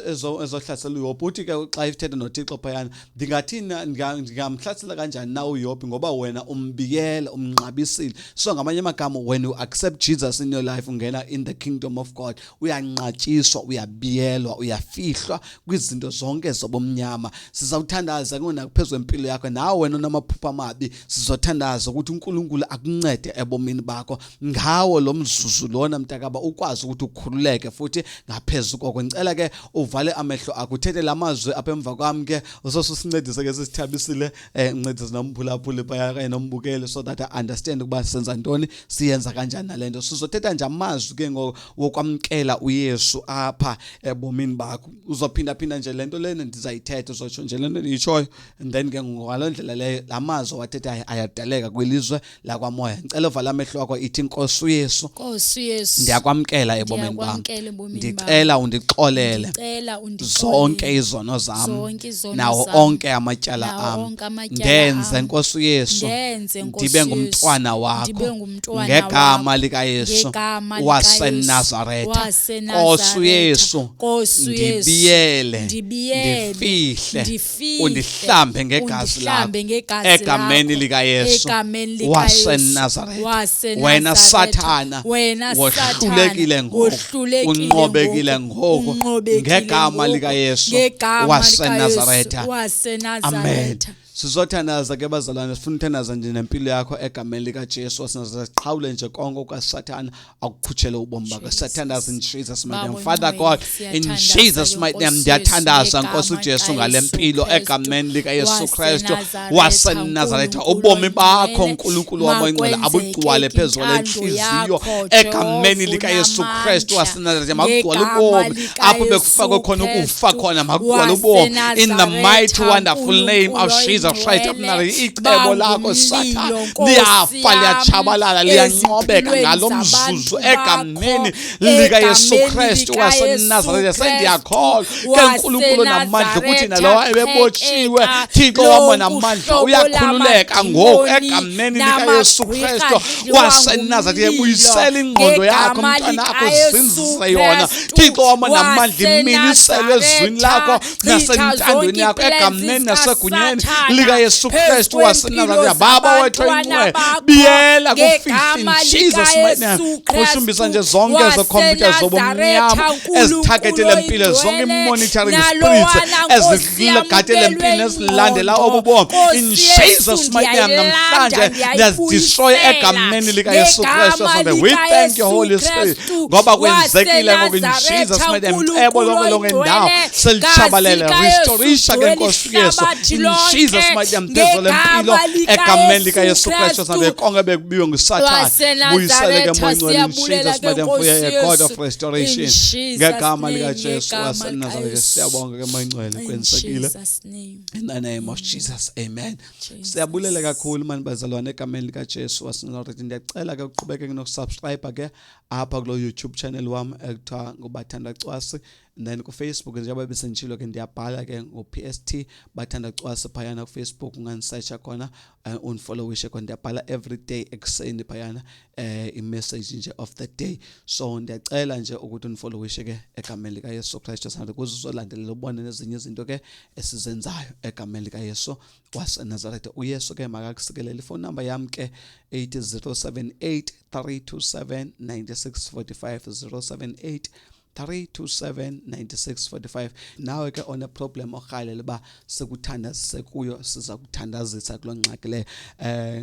ezohlasela uYobi uthi ke xa ithethe noThixo phayana ndingathina ngingamhlasela kanjani na uYobi ngoba wena umbiyela umnqabisile so ngamanye amagama when you accept Jesus in your life ungena in the kingdom of God uyanqatshiswa uyabiyelwa uyafihlwa kwizinto zonke zobumnyama sizawuthandaza kungena kuphezulu empilo yakho nawe wena onamaphupha amabi sizothandaza ukuthi uNkulunkulu akuncede ebomini bakho ngawo lo mzuzu lona mntakaba ukwazi ukuthi ukhululeke futhi ngaphezulu kokho ngicela ke uvale amehlo akho uthethe lamazwi apha emva kwami ke usosusincedise ke sisithabisile uncedise nomphulaphuli phaya kanye nombukeli so that I understand ukuba senza ntoni siyenza kanjani nalento sizothetha nje amazwi ke ngokwamkela uYesu apha ebomini bakho uzophinda phinda nje lento lena ndizayithetha uzotsho nje lento ndiyitshoyo and then ke ngalondlela le lamazwi wathetha ayadaleka kwelizwe la kwamoya ngicela uvala amehlo akho ithi Nkosi uYesu ndiyakwamkela ebomini bami ndicela undixolele zonke izono zami nawo onke amatyala ami ndenze Nkosi uYesu ndibe ngumntwana wakho ngegama likaYesu waseNazaretha Nkosi uYesu ndibiyele ndifihle undihlambe ngegazi lakho egameni likaYesu waseNazaretha wena Sathana wohlulekile ngoku unqobekile ngoku ngegama likaYesu waseNazaretha amen sizothandaza ke bazalwane sifuna ukuthandaza nje nempilo yakho egameni likaJesu wasesiqhawule nje konke okaSathana akukhutshele ubomi bakho sathandaza in Jesus mighty name Father God in Jesus mighty name ndiyathandaza Nkosi uJesu ngalempilo egameni likaYesu Kristu waseNazaretha ubomi bakho uNkulunkulu wamoyingcwele abugcwale phezulu enhliziyo egameni likaYesu Kristu waseNazaretha makugcwale ubomi apho bekufakwe khona ukufa khona makugcwale ubomi in the mighty wonderful name of Jesus Christ icebo lakho Sathana liyafa liyachabalala liyancobeka ngalo mzuzu egameni likaYesu Kristu waseNazaretha sendiyakholwa ke uNkulunkulu namandla ukuthi nalowa ebebotshiwe Thixo wamo namandla uyakhululeka ngoku egameni likaYesu Kristu waseNazaretha ebuyisela ingqondo yakho mntwana wakho zinzise yona Thixo wamo namandla iminisele ezwini lakho nasentandweni yakho egameni nasegunyeni likaYesu Kristu waseNazaretha baba wethu oyingcwele biyela kufihle Jesus mighty name kushumbisa nje zonke ezokhompyutha zobumnyama ezithakethele impilo zonke monitoring spirits ezigadele impilo ezilandela obubomo in Jesus mighty name namhlanje destroy egameni likaYesu Kristu waseNazaretha we thank you Holy Spirit ngoba kwenzekile ngoku in Jesus mighty name ebo lonke ndawo selichabalele restoration ke Nkosi Yesu in Jesus mighty name phezulu empilo egameni likaYesu Kristu waseNazaretha konke bekubiwe nguSathana buyisele ke moyingcwele in Jesus mighty name for a God of restoration ngegama likaJesu waseNazaretha siyabonga ke moyingcwele kwensekile in the name of Jesus amen siyabulela kakhulu mani bazalwane egameni likaJesu waseNazaretha ndiyacela ke uqhubeke nokusubscribe ke apha kulo YouTube channel wami ekuthiwa ngobathanda cwasi and then ku Facebook njengoba besentshilo ke ndiyabhala ke ngo PST bathanda cwasi phayana ku Facebook unganisearcha khona unfollowishe khona ndiyabhala every day ekseni phayana i-message nje of the day so ndiyacela nje ukuthi unfollowishe ke egameni likaYesu Kristu waseNazaretha ukuze uzolandelela ubone nezinye izinto ke esizenzayo egameni likaYesu waseNazaretha uYesu ke makakusikelele ifone number yami ke 8078 327 9645 078 3279645 nawe ke on a problem ohalela ba sekuthandazise kuyo siza kuthandazisa kulo ngxaki le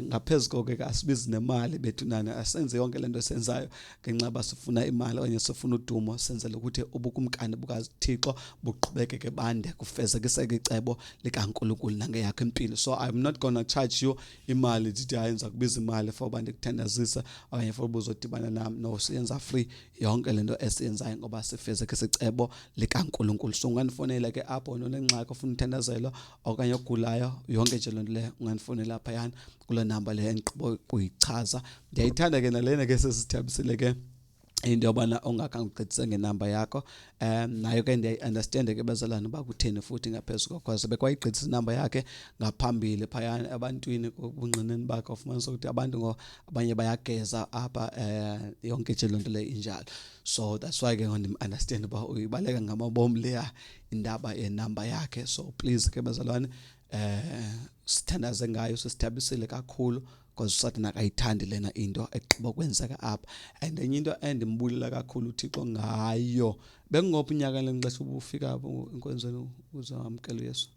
ngaphezulu ke asibizi nemali bethu nana asenze yonke lento esenzayo ngenxa basifuna imali okanye sifuna udumo senzele ukuthi ubukumkani bukaThixo buqhubeke ke bande kufezekiseke icebo likaNkulunkulu nangeyakho impilo so I'm not going to charge you imali ndithi ayenza kubiza imali for bande kuthandazisa okanye for ubuzodibana nami no siyenza free yonke lento esiyenzayo ngoba sifezeke isicebo likaNkulunkulu so unganifonela ke apho nonengxaki ofuna uthandazelo okanye ogulayo yonke nje lento le unganifonela lapha yana kule number le engiqobo kuyichaza ndiyayithanda ke nalena ke sesithabisile ke into yobana ungakangigqithise ngenamba yakho nayo ke ndiyayiunderstand ke bazalwane uba kutheni futhi ngaphezulu because bekwayigqithisa inamba yakhe ngaphambili phayana ebantwini kubunqineni bakhe ufumanisa ukuthi abantu abanye bayageza apha yonke nje lonto le injalo. So that's why ke ndim-understand uba uyibaleka ngamabomu leya indaba yenamba yakhe. So please ke bazalwane sithandaze ngayo, sisithabisile kakhulu because uSathane akayithandi lena into eqhubeka kwenzeka apha. And enye into endimbulela kakhulu uThixo ngayo, bekungophi unyaka lengixesha ubufika enkonzweni uzamkela uYesu?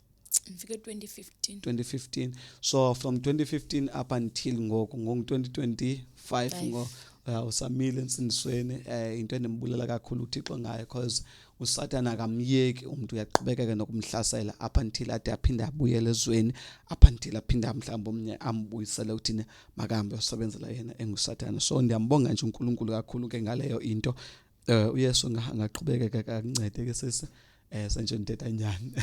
Ngifike 2015. 2015. So from 2015 up until ngoku 2025 usamile ensindisweni. Into endimbulela kakhulu uThixo ngayo because uSathane akamyeki umuntu, uyaqhubekeka nokumhlasela up until ade aphinde abuyele ezweni, up until aphinda mhlawumbe omnye ambuyisele uthini makahambe usebenzela yena enguSathane. So ndiyambonga nje uNkulunkulu kakhulu ke ngaleyo into. uYesu angaqhubekeka kakuncede ke sisi senje ndetha nyani.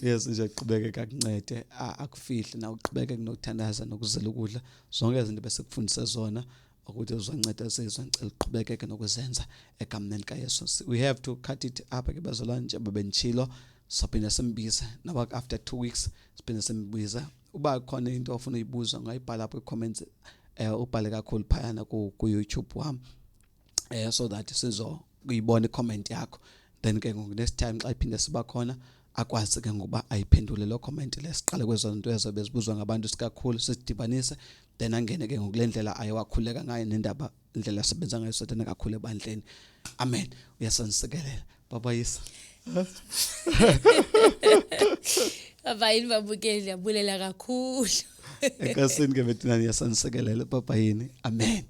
Yesu nje aqhubekeka kakuncede, akufihle na uqhubeke kunokuthandaza nokuzela ukudla, zonke izinto bese kufundise zona ukuthi uzonceda sizwe ngicela uqhubekeke nokuzenza egameni likaYesu. We have to cut it up ke bazalwane nje bebenchilo sophinde simbize naba after 2 weeks siphinde simbize. Uba khona into ofuna uyibuza ungayibhala lapha e-comments, ubhale kakhulu phayana ku YouTube wami, so that sizokuyibona i-comment yakho, then ke ngoku next time xa iphinde siba khona akwazi ke ngoba ayiphendule lo comment le, siqale kwezo zinto ezo bezibuzwa ngabantu sikakhulu sidibanise, then angene ke ngokulendlela ayewakhuleka ngayo nendaba indlela asebenza ngayo uSathane kakhulu ebandleni. Amen. Uyasanisekelela baba Yesu. Baba yini babukeli, ndiyabulela kakhulu. Enkosini ke bethina niyasanisekelela baba yini. Amen.